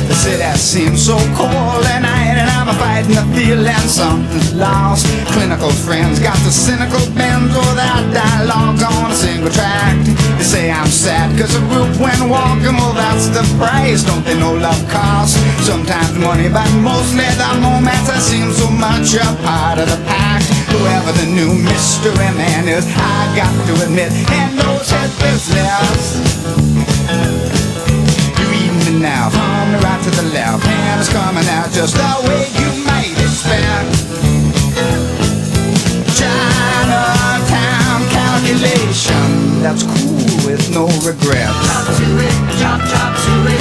The city seems so cold at night, and I'm fighting the feeling something's lost. Clinical friends got the cynical bends, or that dialogue's on a single track. They say I'm sad cause a group went walking, well that's the price, don't they know love costs? Sometimes money, but mostly the moments that seem so much a part of the pack. Whoever the new mystery man is, I got to admit, he knows his business. Now, from the right to the left hand is coming out just the way you might expect. Chinatown calculation, that's cool with no regret. Chop suey, chop suey.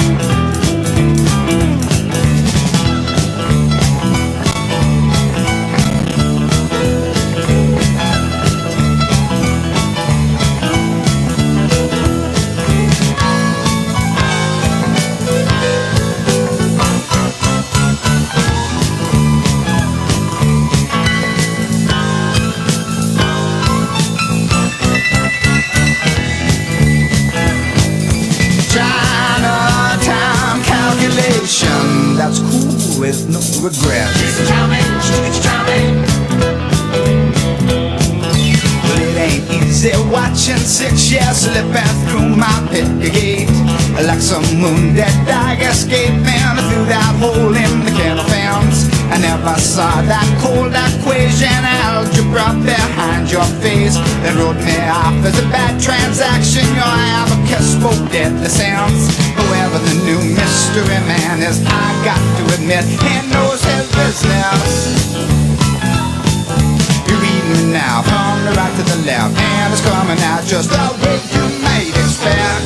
Easy watching 6 years slipping through my picket gate. Like some moon-dead dog escaping through that hole in the kennel fence. I never saw that cold equation algebra behind your face that wrote me off as a bad transaction. Your abacus spoke deadly sense. Whoever the new mystery man is, I got to admit, he knows his business. You read me now, from the right to the left, and it's coming out just the way you might expect.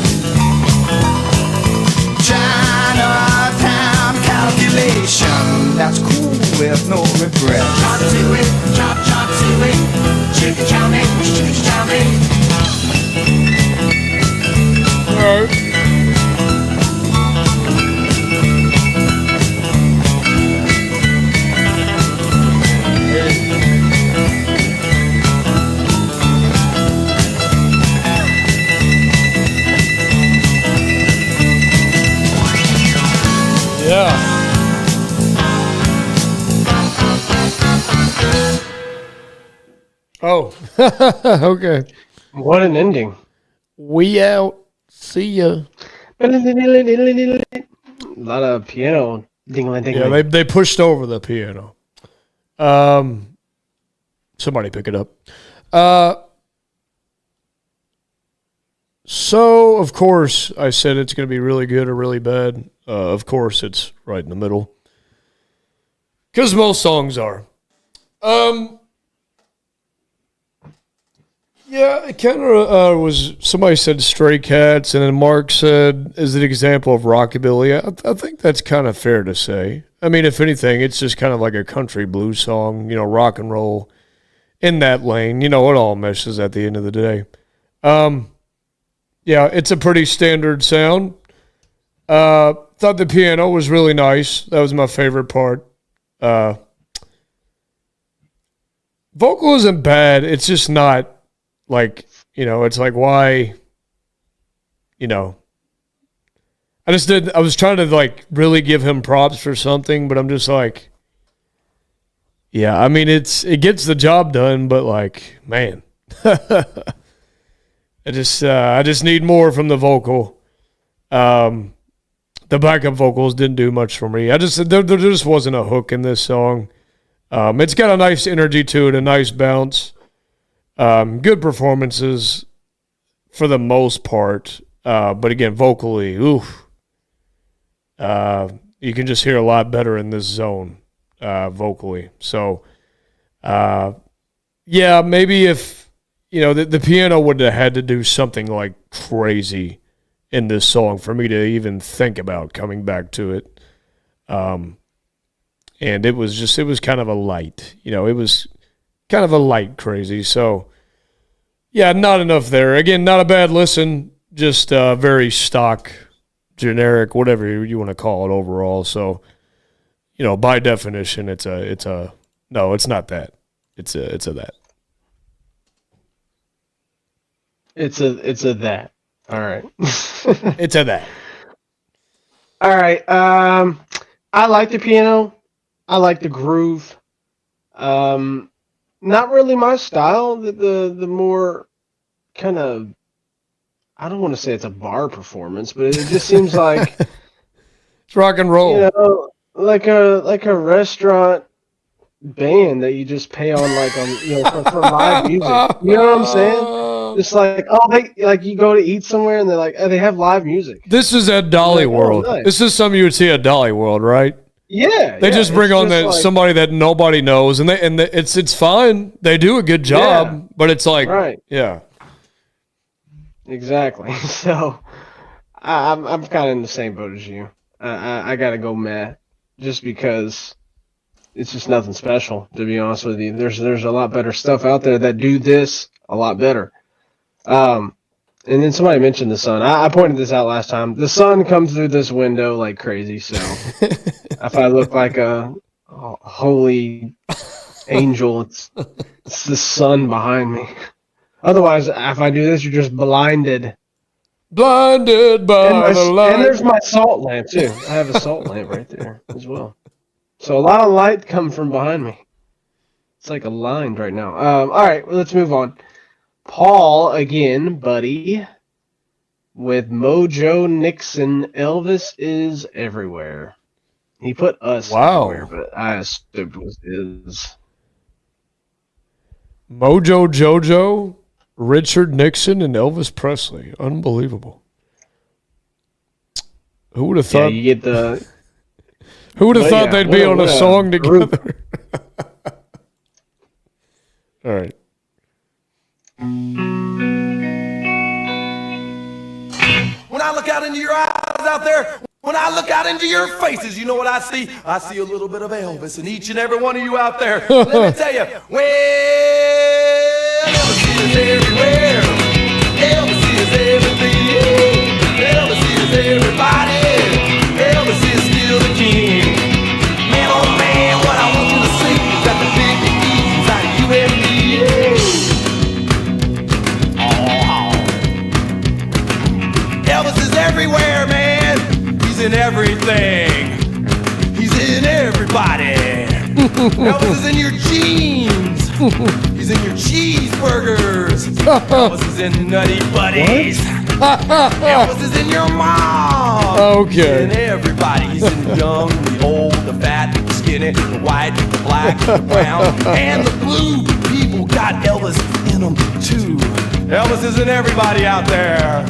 Chinatown calculation, that's cool with no regret. Chop to it, chop, chop to it. Chicken chow mein, chicken chow mein. Yeah. Oh, okay. What an ending. We out. See ya. A lot of piano dingling dingling. Yeah, they pushed over the piano. Somebody pick it up. So, of course, I said it's going to be really good or really bad. Of course, it's right in the middle. Because most songs are. Yeah, it kind of was, somebody said Stray Cats, and then Mark said, is an example of rockabilly. I think that's kind of fair to say. I mean, if anything, it's just kind of like a country blues song, rock and roll in that lane. It all meshes at the end of the day. Yeah, it's a pretty standard sound. Thought the piano was really nice. That was my favorite part. Vocal isn't bad. It's just not like, it's like, why, I was trying to like really give him props for something, but I'm just like, yeah, I mean, it gets the job done, but like, man, I just need more from the vocal. The backup vocals didn't do much for me. There just wasn't a hook in this song. It's got a nice energy to it, a nice bounce. Good performances for the most part. But again, vocally, oof. You can just hear a lot better in this zone, vocally. So, yeah, maybe if, the piano would have had to do something like crazy in this song for me to even think about coming back to it. And it was kind of a light, it was kind of a light crazy. So, yeah, not enough there. Again, not a bad listen, just very stock, generic, whatever you want to call it overall. So, by definition, no, it's not that. It's a that. It's a that. All right. It's a that. All right. I like the piano. I like the groove. Not really my style. The more kind of, I don't want to say it's a bar performance, but it just seems like it's rock and roll. Like a restaurant band that you just pay on for live music. You know what I'm saying? Just like, like you go to eat somewhere and they're like, they have live music. This is at Dolly World. Nice. This is something you would see at Dolly World, right? Yeah. They just bring on somebody that nobody knows, and it's fine. They do a good job, but it's like, right. Yeah. Exactly. So I'm kind of in the same boat as you. I gotta go meh, just because it's just nothing special, to be honest with you. There's a lot better stuff out there that do this a lot better. And then somebody mentioned the sun. I pointed this out last time. The sun comes through this window like crazy. So if I look like a holy angel, it's the sun behind me. Otherwise, if I do this, you're just blinded. Blinded by the light. And there's my salt lamp too. I have a salt lamp right there as well. So a lot of light come from behind me. It's like aligned right now. All right, well, let's move on. Paul again, buddy, with Mojo Nixon. Elvis is everywhere. He put us Wow. everywhere, but I assumed it was his. Mojo Jojo, Richard Nixon, and Elvis Presley. Unbelievable. Who would have Yeah, thought? you get the. Who would have But thought yeah, they'd be on a what a song group. together? All right. When I look out into your eyes out there, when I look out into your faces, you know what I see? I see a little bit of Elvis in each and every one of you out there. Let me tell you, well, Elvis is everywhere. Elvis is everything. Elvis is everybody. Elvis is still the king. Man, oh man, what I want you to see is that the big E's out of you and me. Elvis is everywhere, man. He's in everything. He's in everybody. Elvis is in your jeans. He's in your cheeseburgers. Elvis is in Nutty Buddies. Elvis is in your mom. Okay. He's in everybody. He's in the young, the old, the fat, the skinny, the white, the black, the brown, and the blue. People got Elvis in them too. Elvis is in everybody out there.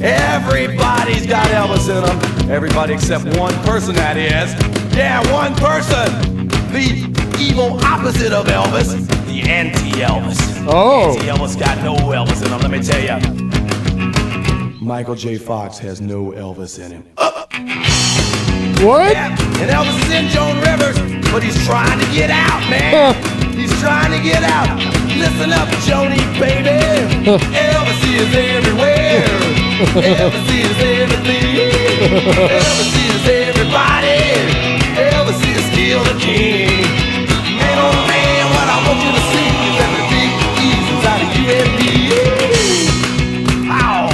Everybody's got Elvis in them. Everybody except one person, that is. Yeah, one person. The evil opposite of Elvis. The anti-Elvis. Oh. Anti-Elvis got no Elvis in him, let me tell you. Michael J. Fox has no Elvis in him. What? Yeah, and Elvis is in Joan Rivers, but he's trying to get out, man. He's trying to get out. Listen up, Joni, baby. Elvis is everywhere. Elvis is everything. Elvis is everybody. Elvis is still the king. Man, oh man, what I want you to see is that the big E's inside of you and me. Ow.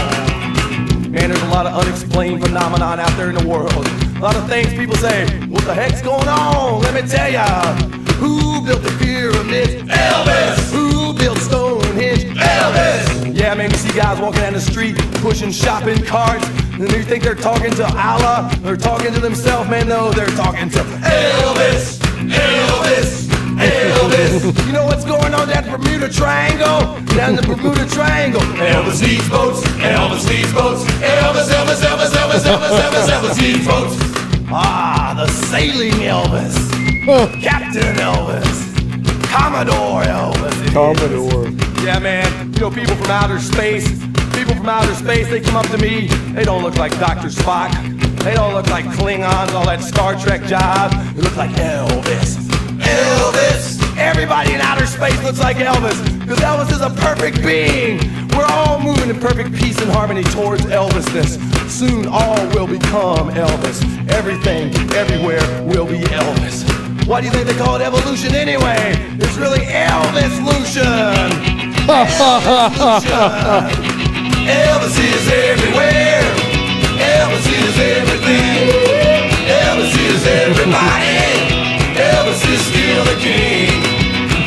Man, there's a lot of unexplained phenomenon out there in the world. A lot of things people say, what the heck's going on? Let me tell ya. Who built the pyramids? Elvis! Who built Stonehenge? Elvis! Yeah, man, you see guys walking down the street pushing shopping carts, and you think they're talking to Allah? They're talking to themselves, man. No, they're talking to Elvis! Elvis! Elvis! You know what's going on down the Bermuda Triangle? Down the Bermuda Triangle. Elvis needs boats. Elvis needs boats. Elvis, Elvis, Elvis, Elvis, Elvis, Elvis, Elvis needs boats. Ah, the sailing Elvis. Captain Elvis. Commodore Elvis. Commodore. Yeah, man. You know, people from outer space, they come up to me. They don't look like Dr. Spock. They don't look like Klingons, all that Star Trek job. They look like Elvis. Elvis! Everybody in outer space looks like Elvis, because Elvis is a perfect being. We're all moving in perfect peace and harmony towards Elvisness. Soon all will become Elvis. Everything, everywhere will be Elvis. Why do you think they call it evolution anyway? It's really Elvis-lution. Elvis-lution. Elvis is everywhere. Elvis is everything. Elvis is everybody. Elvis is still the king.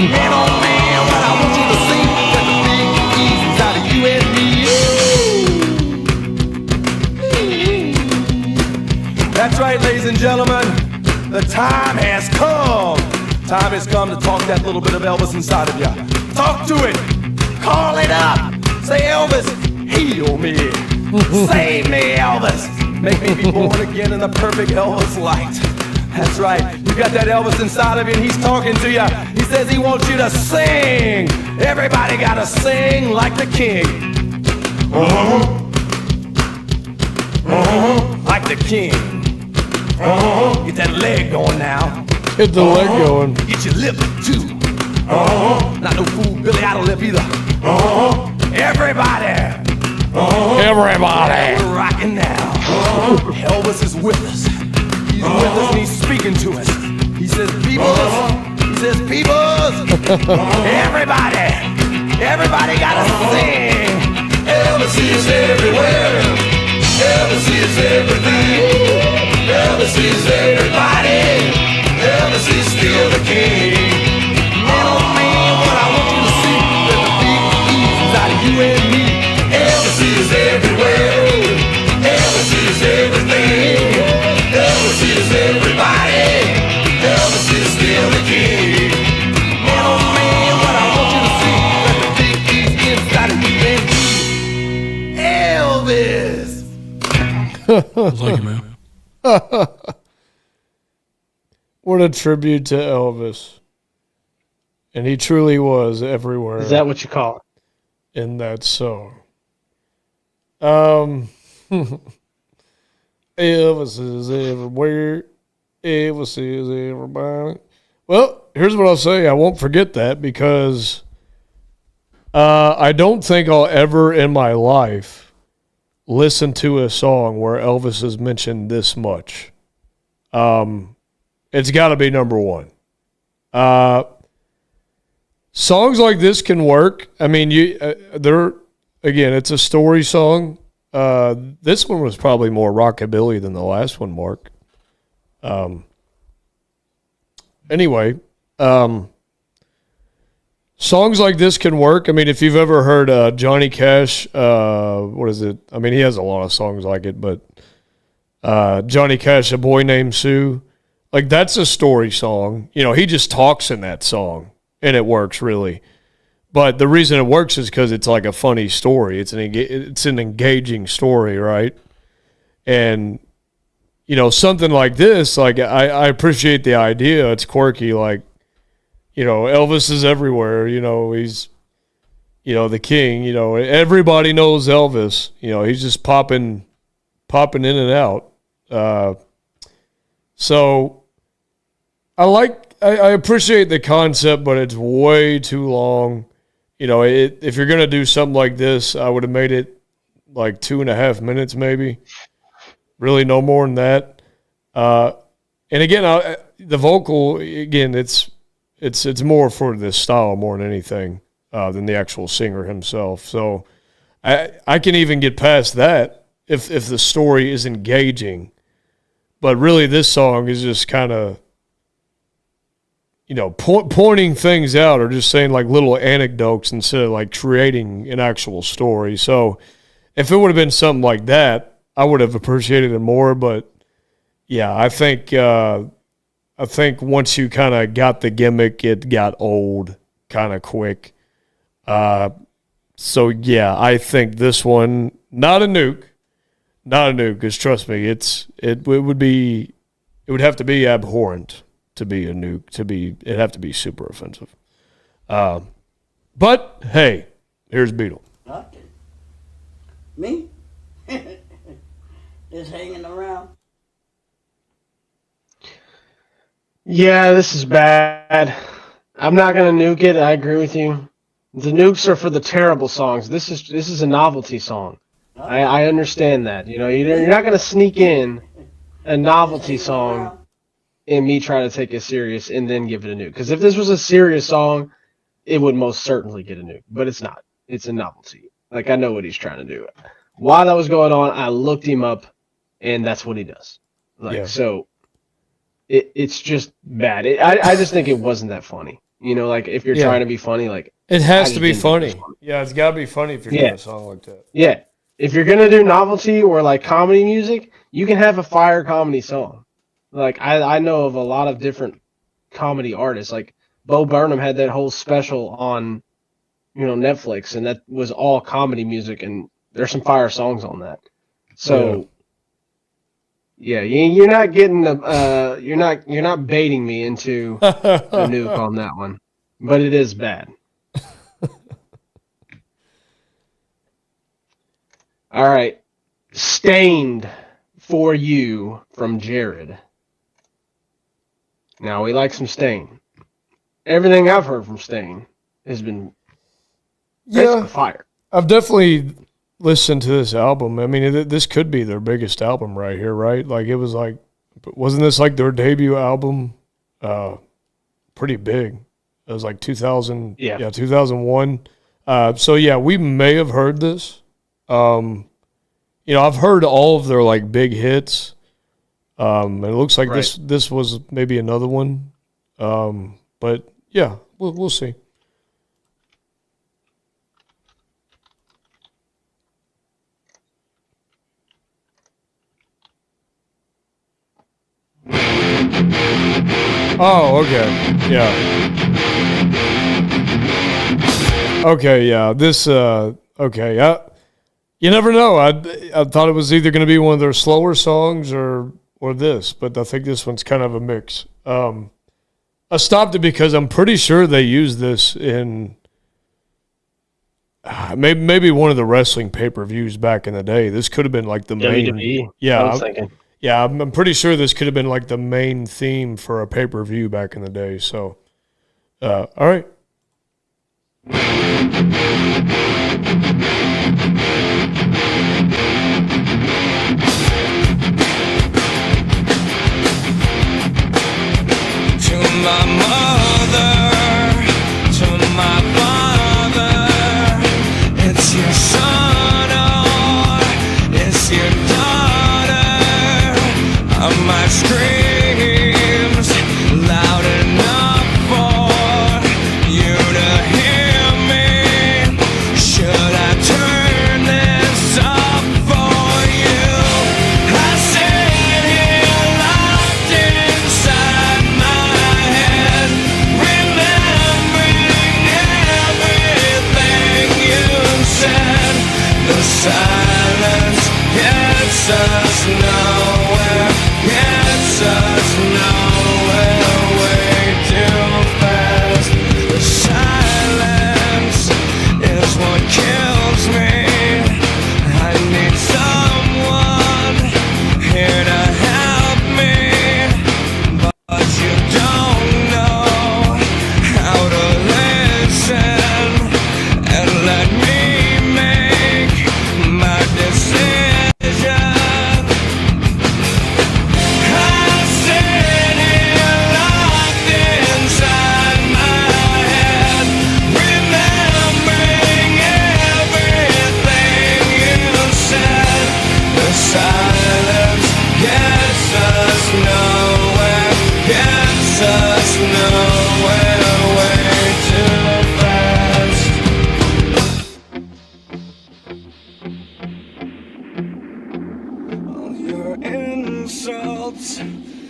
Man, oh man, what I want you to see that the big E's out of you and me. That's right, ladies and gentlemen. The time has come. Time has come to talk that little bit of Elvis inside of you. Talk to it. Call it up. Say, Elvis, heal me. Save me, Elvis. Make me be born again in the perfect Elvis light. That's right. You got that Elvis inside of you, and he's talking to you. He says he wants you to sing. Everybody gotta sing like the king. Like the king. Get that leg going now. Get the leg going. Get your lip too. Not no fool Billy Idol lip either. Everybody. Everybody. We're rocking now. Elvis is with us. He's with us and he's speaking to us. He says, peoples. He says, peoples. Everybody. Everybody gotta sing. Elvis is everywhere. Elvis is everything. Elvis is everybody. Elvis is still the king. Man, oh man, what I want you to see that the big E's out of you What a tribute to Elvis. And he truly was everywhere. Is that what you call it? In that song? Elvis is everywhere. Elvis is everybody. Well, here's what I'll say. I won't forget that because I don't think I'll ever in my life listen to a song where Elvis is mentioned this much. It's got to be number one. Songs like this can work. I mean, again, it's a story song. This one was probably more rockabilly than the last one, Mark. Anyway, songs like this can work. I mean, if you've ever heard Johnny Cash, what is it? I mean, he has a lot of songs like it, but Johnny Cash, A Boy Named Sue, like that's a story song. You know, he just talks in that song, and it works really. But the reason it works is because it's like a funny story. It's an engaging story, right? And you know, something like this, like I appreciate the idea. It's quirky, like, you know, Elvis is everywhere. You know, he's, you know, the king. You know, everybody knows Elvis. You know, he's just popping in and out. So I appreciate the concept, but it's way too long. You know, if you're gonna do something like this, I would have made it like 2.5 minutes, maybe. Really, no more than that. And again, the vocal, again, it's more for this style more than anything than the actual singer himself. So I can even get past that if the story is engaging. But really, this song is just kind of, you know, pointing things out or just saying like little anecdotes instead of like creating an actual story. So if it would have been something like that, I would have appreciated it more. But yeah, I think once you kind of got the gimmick, it got old kind of quick. So yeah, I think this one, not a nuke, because trust me, it would have to be abhorrent to be a nuke, it'd have to be super offensive. But hey, here's Beetle. Okay. Me? Just hanging around. Yeah, this is bad. I'm not gonna nuke it. I agree with you. The nukes are for the terrible songs. This is a novelty song. I understand that. You know, you're not gonna sneak in a novelty song and me try to take it serious and then give it a nuke. Because if this was a serious song, it would most certainly get a nuke. But it's not. It's a novelty. Like, I know what he's trying to do. While that was going on, I looked him up, and that's what he does. Like, yeah. So it's just bad. I just think it wasn't that funny. You know, like, if you're trying to be funny, like, it has to be funny. Yeah, it's got to be funny if you're doing a song like that. Yeah. If you're going to do novelty or, like, comedy music, you can have a fire comedy song. Like, I know of a lot of different comedy artists. Like, Bo Burnham had that whole special on, you know, Netflix, and that was all comedy music, and there's some fire songs on that. So, yeah, you're not getting you're not baiting me into a nuke on that one, but it is bad. All right, Stained for You from Jared. Now, we like some Stain. Everything I've heard from Stain has been fire. I've definitely listened to this album. I mean, this could be their biggest album right here, right? Like, it was like, wasn't this like their debut album? Pretty big. It was like 2000, 2001. So yeah, we may have heard this. You know, I've heard all of their like big hits. And it looks like this was maybe another one. But yeah, we'll see. Oh, okay. Yeah. Okay, yeah. This, okay. You never know. I thought it was either going to be one of their slower songs or or this, but I think this one's kind of a mix. I stopped it because I'm pretty sure they used this in maybe one of the wrestling pay-per-views back in the day. This could have been like the main. WWE. Yeah, I was thinking. Yeah, I'm pretty sure this could have been like the main theme for a pay-per-view back in the day. So, all right. To my mother, to my father, it's your son or it's your daughter. My screams loud enough for you to hear me. Should I turn this up for you? I sit here locked inside my head, remembering everything you said. The silence gets us nowhere. Gets us nowhere, way too fast. The silence is what kills me. I need someone here to help me, but you don't know how to listen and let me make my decision.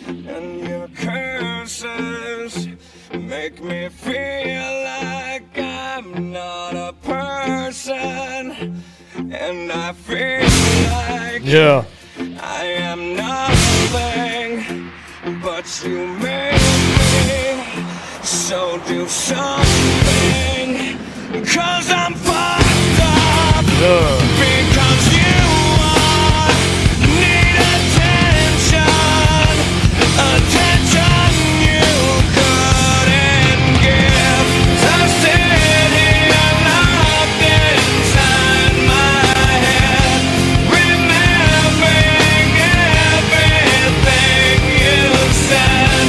And your curses make me feel like I'm not a person, and I feel like I am nothing, but you made me, so do something, 'cause I'm fucked up, because you need attention you couldn't give. I'm sitting here locked inside my head, remembering everything you said.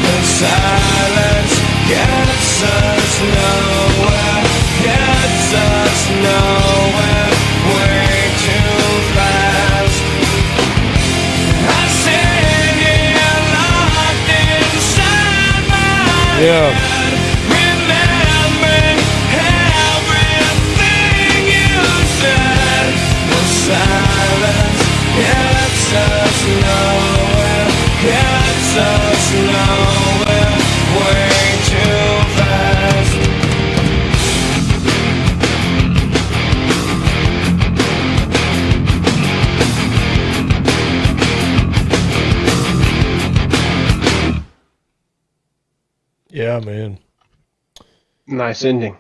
The silence gets us nowhere, gets us nowhere, way too fast. I sit here locked inside my head, remembering everything you said. The silence gets us nowhere, gets us nowhere, way too fast. Yeah, man. Nice ending.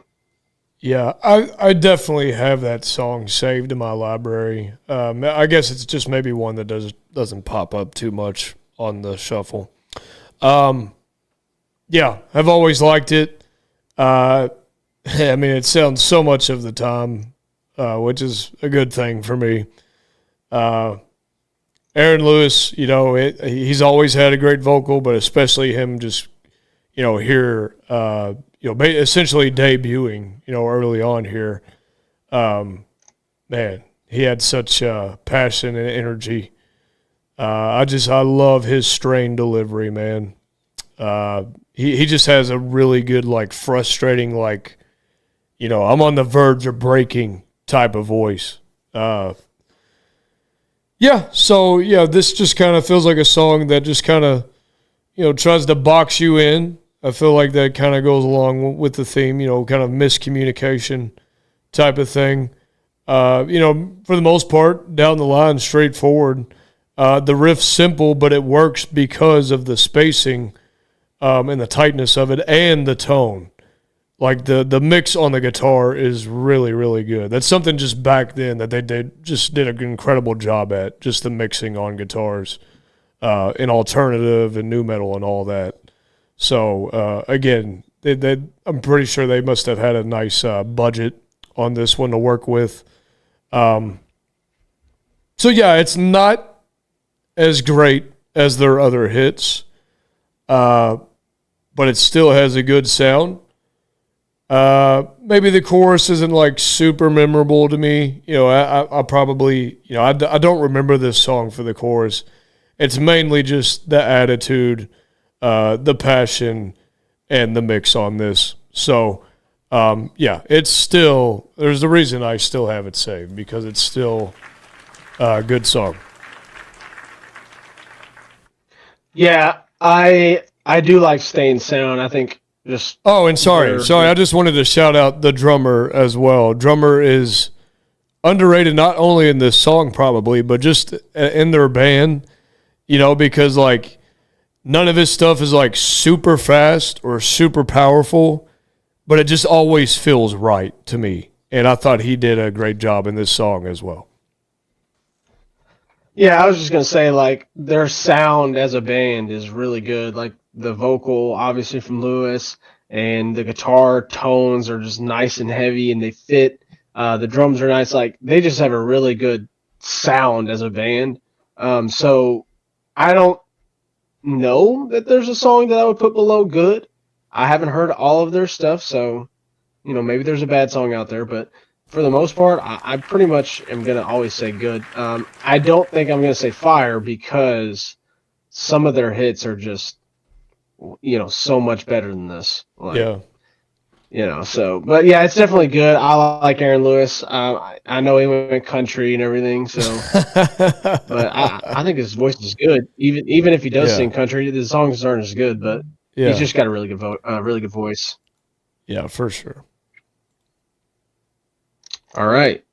Yeah, I definitely have that song saved in my library. I guess it's just maybe one that doesn't pop up too much on the shuffle. Yeah, I've always liked it. I mean, it sounds so much of the time, which is a good thing for me. Aaron Lewis, he's always had a great vocal, but especially him just, here, essentially debuting, early on here. Man, he had such passion and energy. I love his strain delivery, man. He just has a really good, frustrating, I'm on the verge of breaking type of voice. This just kind of feels like a song that just kind of, tries to box you in. I feel like that kind of goes along with the theme, kind of miscommunication type of thing. For the most part, down the line, straightforward. The riff's simple, but it works because of the spacing and the tightness of it and the tone. Like the mix on the guitar is really, really good. That's something just back then that they did an incredible job at, just the mixing on guitars in alternative and new metal and all that. So, again, I'm pretty sure they must have had a nice budget on this one to work with. So, yeah, it's not as great as their other hits, but it still has a good sound. Maybe the chorus isn't like super memorable to me. You know, I probably, you know, I don't remember this song for the chorus. It's mainly just the attitude, the passion, and the mix on this. So, yeah, it's still, there's a reason I still have it saved, because it's still a good song. Yeah, I do like Staying Sound. I think just... Oh, and sorry, I just wanted to shout out the drummer as well. Drummer is underrated not only in this song probably, but just in their band, you know, because like none of his stuff is like super fast or super powerful, but it just always feels right to me. And I thought he did a great job in this song as well. Yeah, I was just going to say, like, their sound as a band is really good. Like, the vocal, obviously, from Lewis, and the guitar tones are just nice and heavy, and they fit. The drums are nice. Like, they just have a really good sound as a band. So I don't know that there's a song that I would put below good. I haven't heard all of their stuff, so, you know, maybe there's a bad song out there, but for the most part, I pretty much am going to always say good. I don't think I'm going to say fire, because some of their hits are just, you know, so much better than this. Like, Yeah. You know, so, but yeah, it's definitely good. I like Aaron Lewis. I know he went country and everything, so, but I think his voice is good. Even if he does sing country, the songs aren't as good, but he's just got a really good voice. Yeah, for sure. All right.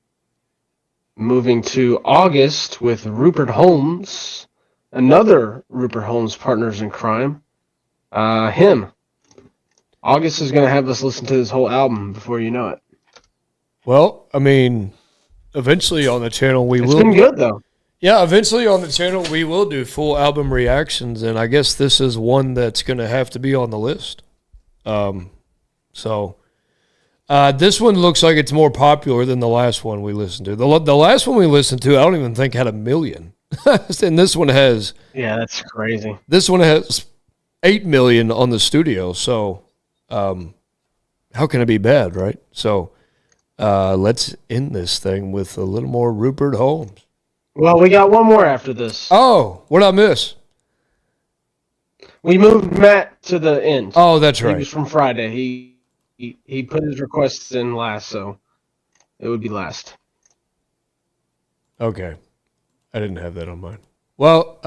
Moving to August with Rupert Holmes, another Rupert Holmes Partners in Crime. Him. August is going to have us listen to this whole album before you know it. Well, I mean, eventually on the channel we will. It's been good, though. Yeah, eventually on the channel we will do full album reactions, and I guess this is one that's going to have to be on the list. This one looks like it's more popular than the last one we listened to. The last one we listened to, I don't even think had 1 million. And this one has... Yeah, that's crazy. This one has 8 million on the studio, so how can it be bad, right? So let's end this thing with a little more Rupert Holmes. Well, we got one more after this. Oh, what did I miss? We moved Matt to the end. Oh, that's right. He was from Friday. He put his requests in last, so it would be last. Okay. I didn't have that on mine. Well,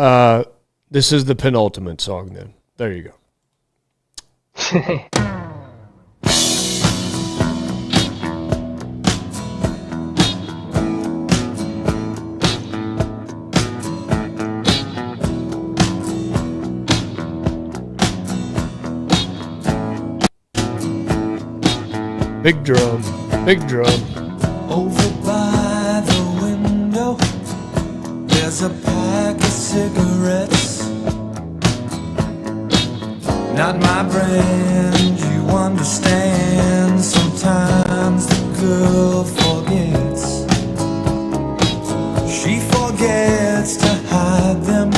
this is the penultimate song then. There you go. Big drum, big drum. Over by the window, there's a pack of cigarettes. Not my brand, you understand. Sometimes the girl forgets. She forgets to hide them.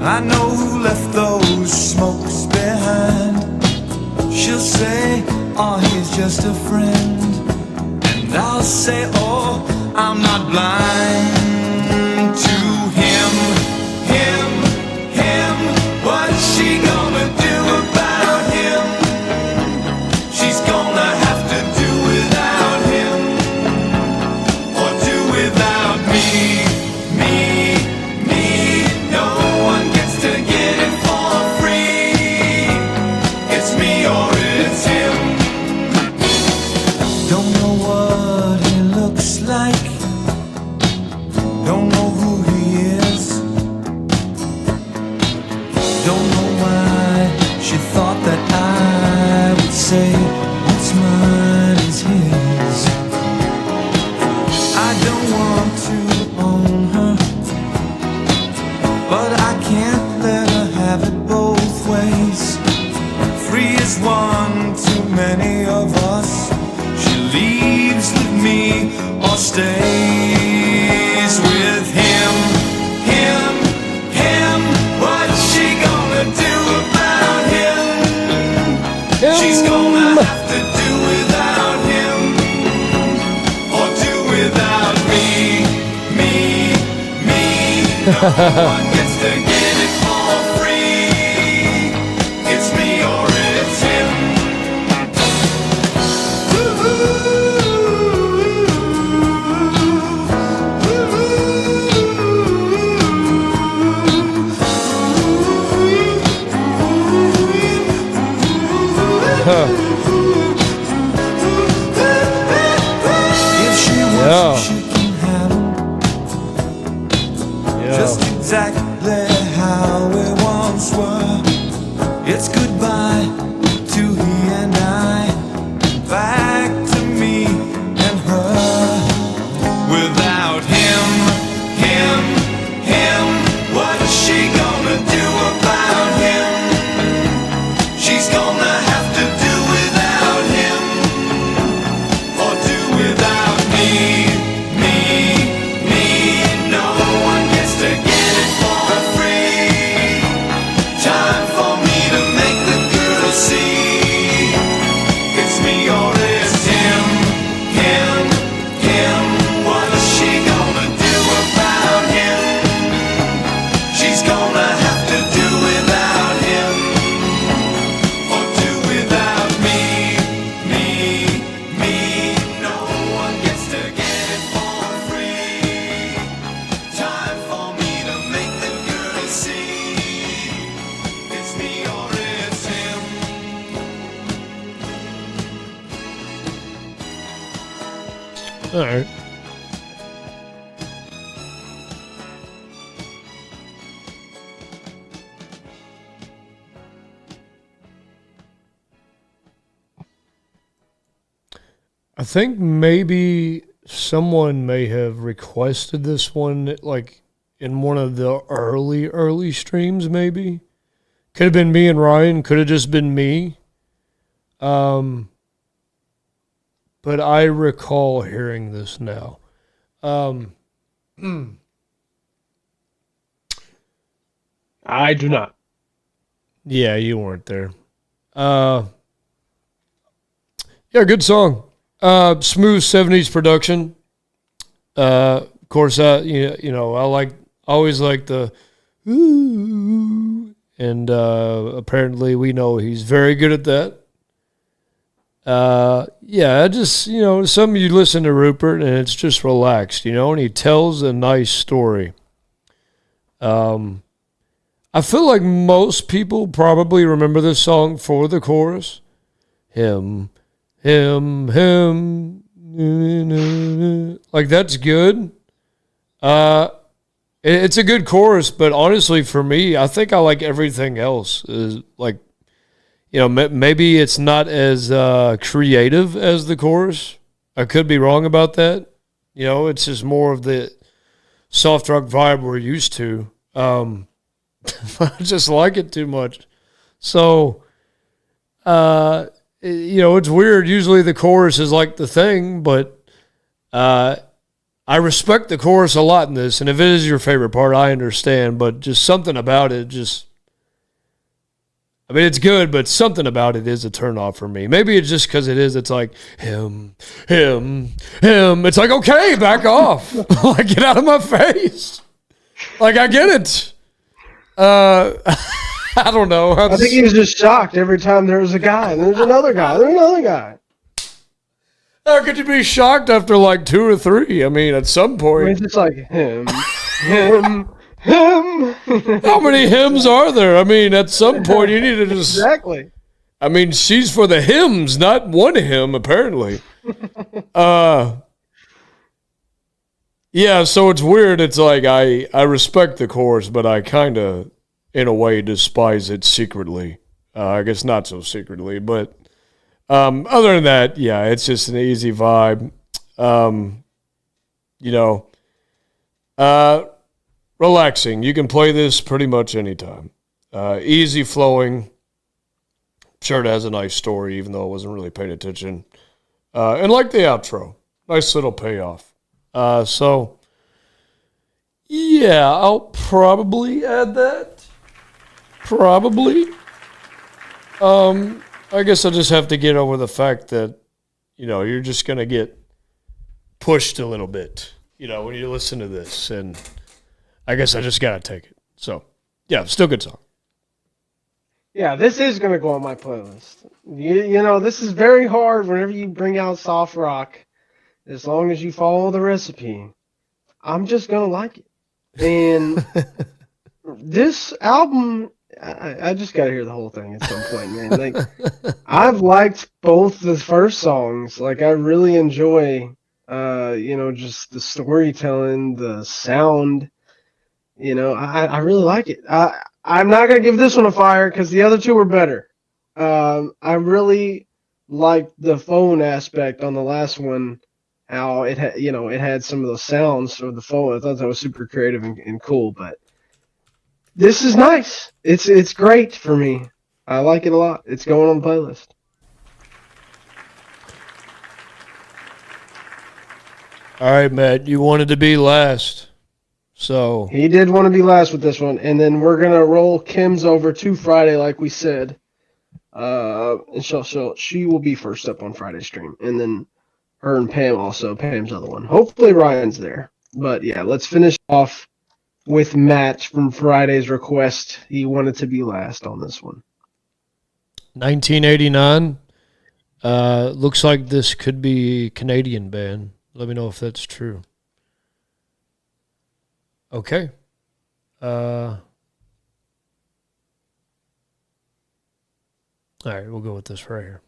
I know who left those smokes behind. She'll say, oh, he's just a friend. And I'll say, oh, I'm not blind to him. What's she gonna do about him? She's gonna have to do without him, or do without me. No one gets to get it for free. It's me or it's him. Don't know what he looks like. Don't know who he of us. She leaves with me or stays with him. What's she gonna do about him? She's gonna have to do without him, or do without me. No one gets to get it for free. It's me or it's him. If she wants, she can have him. Just exactly how we once were. It's goodbye to he and I, back to me and her. Without him, what's she gonna do about him? She's gonna have to do without him, or do without me. No one gets to get it for free. Time for me to make the girl see. It's me or it's him. What's she gonna do about him? She's gonna have to do without him, or do without me. No one gets to get it for free. Time for me to make the girl see. It's me or it's him. All right. I think maybe someone may have requested this one, like in one of the early streams, maybe. Could have been me and Ryan, could have just been me. But I recall hearing this now. I do not. Yeah, you weren't there. Yeah, good song. Smooth 70s production. Of course, I always like the ooh, and apparently we know he's very good at that. Yeah, just, some you listen to Rupert and it's just relaxed, and he tells a nice story. I feel like most people probably remember this song for the chorus. Him. Like, that's good. It's a good chorus, but honestly, for me, I think I like everything else. Is like, maybe it's not as creative as the chorus. I could be wrong about that. It's just more of the soft rock vibe we're used to. I just like it too much. So, it's weird. Usually the chorus is like the thing, but I respect the chorus a lot in this. And if it is your favorite part, I understand. But just something about it it's good, but something about it is a turnoff for me. Maybe it's just because it's like, him. It's like, okay, back off. Like, get out of my face. Like, I get it. I don't know. I think he was just shocked every time there was a guy. And there's another guy. There's another guy. How could you be shocked after like 2 or 3? I mean, at some point. It's just like him. How many hymns are there? I mean, at some point you need to just. Exactly. I mean, she's for the hymns, not one hymn, apparently. Yeah, so it's weird. It's like I respect the chorus, but I kind of, in a way, despise it secretly. I guess not so secretly, but other than that, yeah, it's just an easy vibe. Relaxing. You can play this pretty much anytime. Easy flowing. Sure, it has a nice story, even though I wasn't really paying attention. And like the outro, nice little payoff. So, yeah, I'll probably add that. Probably. I guess I just have to get over the fact that, you're just going to get pushed a little bit, when you listen to this. And I guess I just got to take it. So, yeah, still good song. Yeah, this is going to go on my playlist. This is very hard whenever you bring out soft rock. As long as you follow the recipe, I'm just going to like it. And this album, I just got to hear the whole thing at some point, man. Like, I've liked both the first songs. Like, I really enjoy, just the storytelling, the sound. I really like it. I'm not going to give this one a fire because the other two were better. I really liked the phone aspect on the last one, how it had, it had some of those sounds for the phone. I thought that was super creative and cool, but this is nice. It's great for me. I like it a lot. It's going on the playlist. All right, Matt, you wanted to be last. So he did want to be last with this one, and then we're gonna roll Kim's over to Friday, like we said. And she will be first up on Friday's stream, and then her and Pam also. Pam's other one. Hopefully Ryan's there, but yeah, let's finish off with Matt from Friday's request. He wanted to be last on this one. 1989. Looks like this could be a Canadian band. Let me know if that's true. Okay. All right, we'll go with this right here.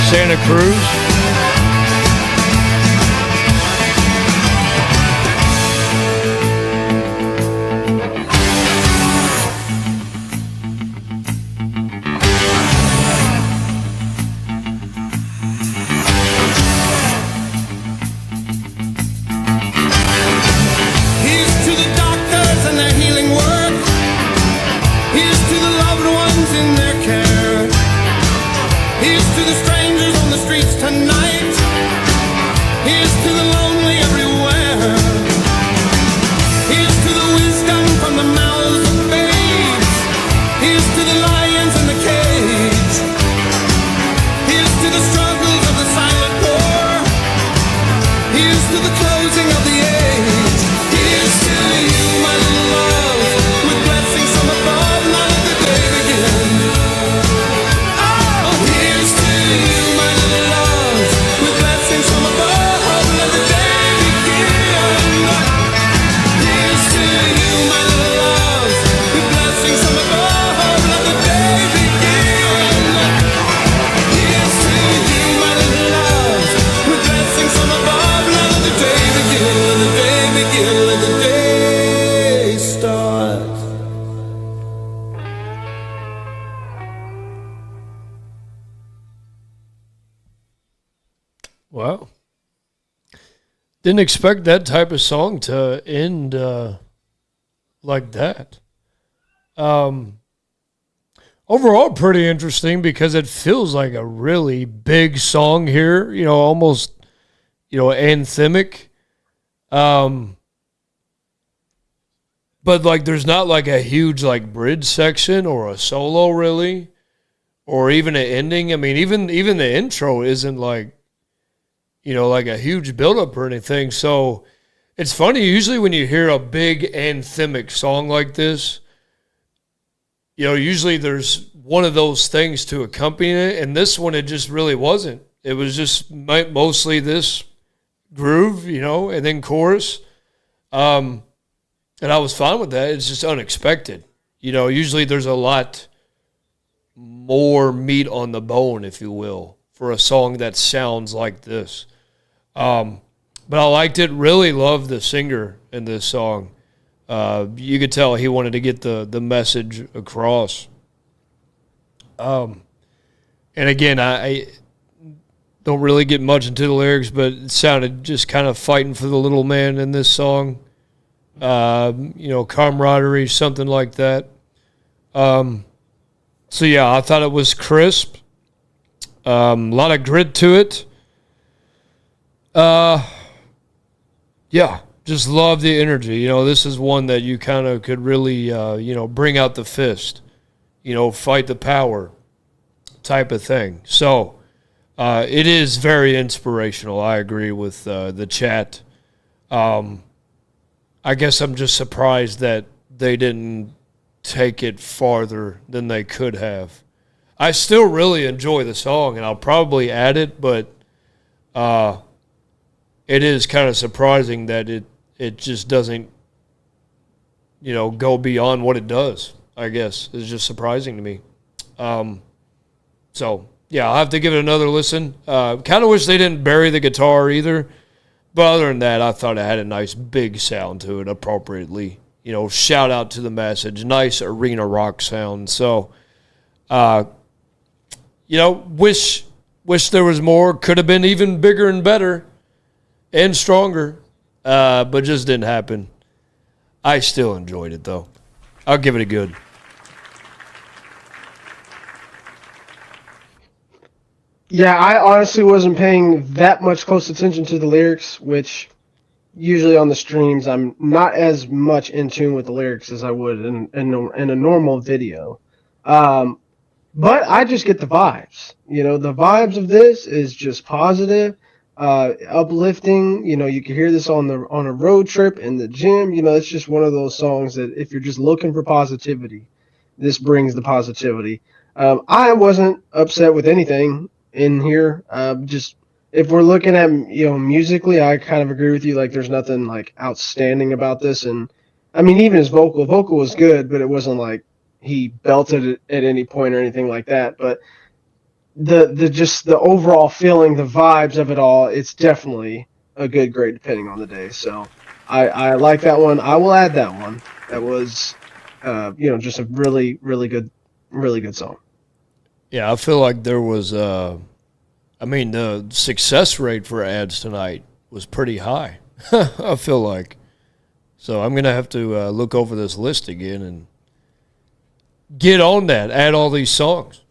Santa Cruz. Here's to the strangers Here's to the closing of the age. Here's to you, my little love, with blessings from above. Now let the day begin. Oh, here's to you, my little love, with blessings from above. Let the day begin. Here's to you, my little love, with blessings from above. Let the day begin. Here's to you, my little love, with blessings from above. Now let the day begin. Let the day begin. Let the day start. Wow. Didn't expect that type of song to end like that. Overall, pretty interesting because it feels like a really big song here, almost, anthemic. But like there's not like a huge like bridge section or a solo really, or even an ending. I mean, even the intro isn't like, like a huge buildup or anything. So it's funny, usually when you hear a big anthemic song like this, usually there's one of those things to accompany it. And this one, it just really wasn't. It was just mostly this groove, and then chorus. And I was fine with that. It's just unexpected. Usually there's a lot more meat on the bone, if you will, for a song that sounds like this. But I liked it. Really loved the singer in this song. You could tell he wanted to get the message across. And again, I don't really get much into the lyrics, but it sounded just kind of fighting for the little man in this song. Camaraderie, something like that. So yeah, I thought it was crisp. A lot of grit to it. Yeah, just love the energy. This is one that you kind of could really, bring out the fist, fight the power type of thing. So it is very inspirational. I agree with the chat. I guess I'm just surprised that they didn't take it farther than they could have. I still really enjoy the song, and I'll probably add it, but it is kind of surprising that it just doesn't, go beyond what it does, I guess. It's just surprising to me. So, yeah, I'll have to give it another listen. Kind of wish they didn't bury the guitar either. But other than that, I thought it had a nice big sound to it appropriately. Shout out to the message. Nice arena rock sound. So, wish there was more. Could have been even bigger and better and stronger, but just didn't happen. I still enjoyed it, though. I'll give it a good. Yeah, I honestly wasn't paying that much close attention to the lyrics, which usually on the streams I'm not as much in tune with the lyrics as I would in a normal video. But I just get the vibes. The vibes of this is just positive, uplifting. You can hear this on a road trip in the gym. It's just one of those songs that if you're just looking for positivity, this brings the positivity. I wasn't upset with anything in here. Just if we're looking at musically, I kind of agree with you. Like there's nothing like outstanding about this, and I mean even his vocal was good, but it wasn't like he belted it at any point or anything like that. But the overall feeling, the vibes of it all, it's definitely a good grade depending on the day. So I like that one. I will add that one. That was just a really good song. Yeah, I feel like there was, the success rate for ads tonight was pretty high, I feel like. So I'm going to have to look over this list again and get on that, add all these songs.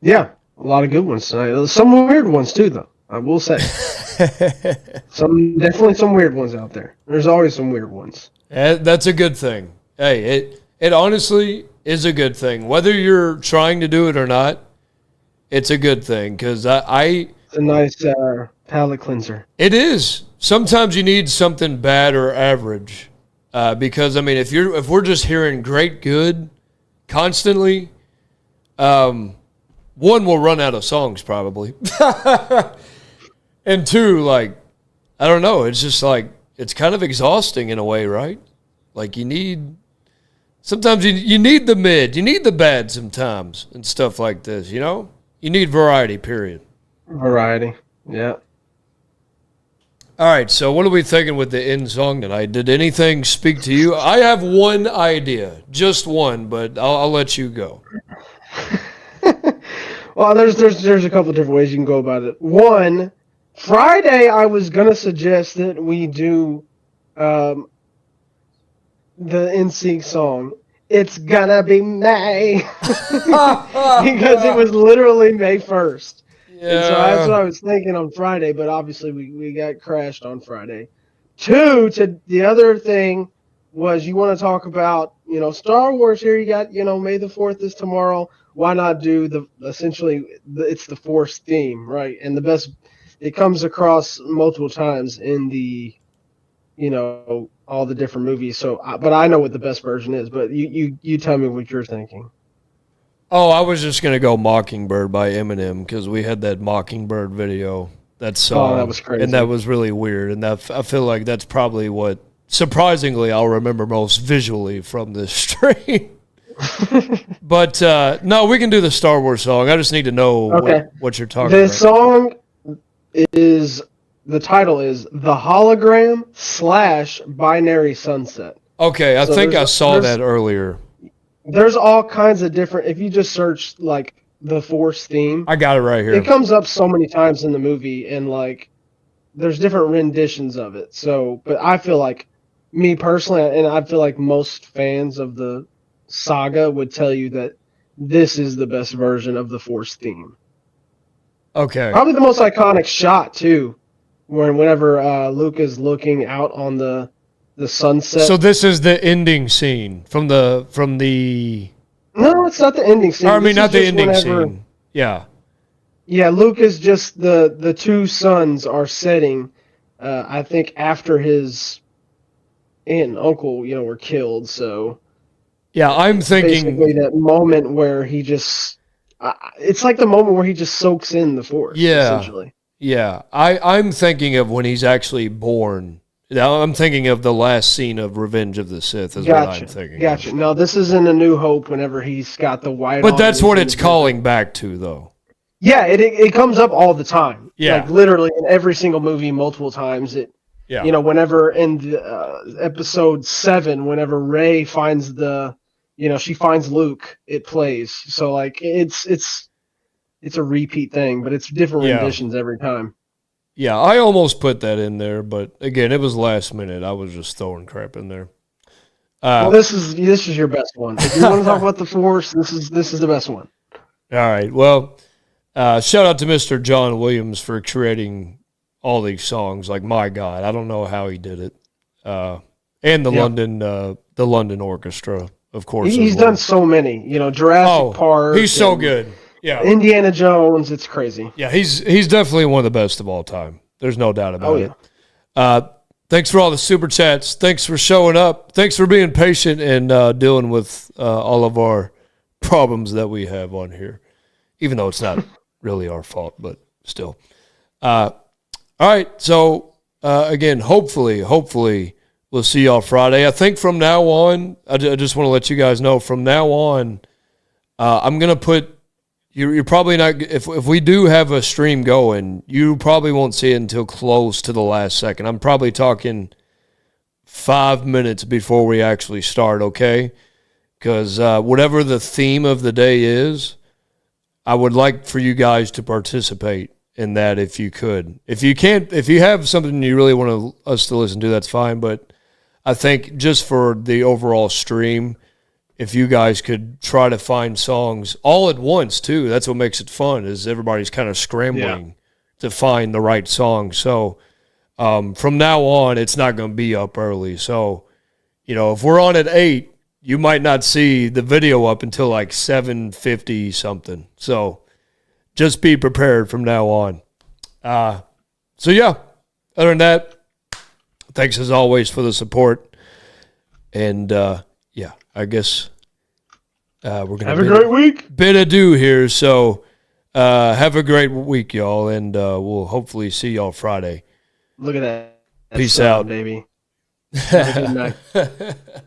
Yeah, a lot of good ones tonight. Some weird ones too, though, I will say. Definitely some weird ones out there. There's always some weird ones. That's a good thing. Hey, it honestly is a good thing. Whether you're trying to do it or not, it's a good thing because It's a nice Palate cleanser. It is. Sometimes you need something bad or average, because I mean, if we're just hearing great, good, constantly, one, we'll run out of songs probably, and two, like, I don't know. It's just like it's kind of exhausting in a way, right? Like sometimes you need the mid, you need the bad sometimes, and stuff like this. You know, you need variety. Period. Variety. Yeah. All right, so what are we thinking with the end song tonight? Did anything speak to you? I have one idea, just one, but I'll let you go. Well, there's a couple different ways you can go about it. One, Friday I was gonna suggest that we do the NSYNC song. It's gonna be May because it was literally May 1st. And so that's what I was thinking on Friday, but obviously we got crashed on Friday. Two, to the other thing was you want to talk about, Star Wars here. You got, May the 4th is tomorrow. Why not do it's the Force theme, right? And it comes across multiple times in the, all the different movies. So, but I know what the best version is, but you tell me what you're thinking. Oh, I was just going to go Mockingbird by Eminem because we had that Mockingbird video, that song. Oh, that was crazy. And that was really weird. And I feel like that's probably what, surprisingly, I'll remember most visually from this stream. But, no, we can do the Star Wars song. I just need to know what you're talking about. The song the title is The Hologram / Binary Sunset. Okay, I think I saw that earlier. There's all kinds of different, if you just search like the Force theme. I got it right here. It comes up so many times in the movie and like there's different renditions of it. So, but I feel like me personally, and I feel like most fans of the saga would tell you that this is the best version of the Force theme. Okay. Probably the most iconic shot too, whenever Luke is looking out on the sunset. So this is the ending scene from the. No, it's not the ending scene. I mean, not the ending scene. Yeah. Yeah, Luke is just the two suns are setting. I think after his aunt and uncle, were killed. So. Yeah, I'm thinking basically that moment where he just. It's like the moment where he just soaks in the Force. Yeah. Essentially. Yeah, I'm thinking of when he's actually born. Now, I'm thinking of the last scene of Revenge of the Sith is what I'm thinking. Gotcha. No, this is in A New Hope whenever he's got the white. But that's what it's calling back to, though. Yeah, it comes up all the time. Yeah. Like literally in every single movie multiple times. Yeah. Whenever in the, episode 7, whenever Rey finds she finds Luke, it plays. So like it's a repeat thing, but it's different renditions every time. Yeah, I almost put that in there, but again, it was last minute. I was just throwing crap in there. Well, this is your best one. If you want to talk about the Force, this is the best one. All right. Well, shout out to Mr. John Williams for creating all these songs. Like, my God, I don't know how he did it. And the London Orchestra, of course. He's done so many. Jurassic Park. He's so good. Yeah, Indiana Jones, it's crazy. Yeah, he's definitely one of the best of all time. There's no doubt about it. Thanks for all the super chats. Thanks for showing up. Thanks for being patient and dealing with all of our problems that we have on here, even though it's not really our fault, but still. All right, so again, hopefully we'll see y'all Friday. I think from now on, I just want to let you guys know, from now on, I'm going to put. You're probably not, if we do have a stream going, you probably won't see it until close to the last second. I'm probably talking 5 minutes before we actually start, okay? Because whatever the theme of the day is, I would like for you guys to participate in that if you could. If you can't, if you have something you really want us to listen to, that's fine. But I think just for the overall stream, if you guys could try to find songs all at once, too. That's what makes it fun, is everybody's kind of scrambling to find the right song. So from now on, it's not going to be up early. So, if we're on at 8, you might not see the video up until like 7:50 something. So just be prepared from now on. So yeah, other than that, thanks as always for the support. And yeah, I guess we're gonna Have a great week. bid adieu here. So have a great week, y'all, and we'll hopefully see y'all Friday. Look at that. Peace sun, out. baby. Have a good night.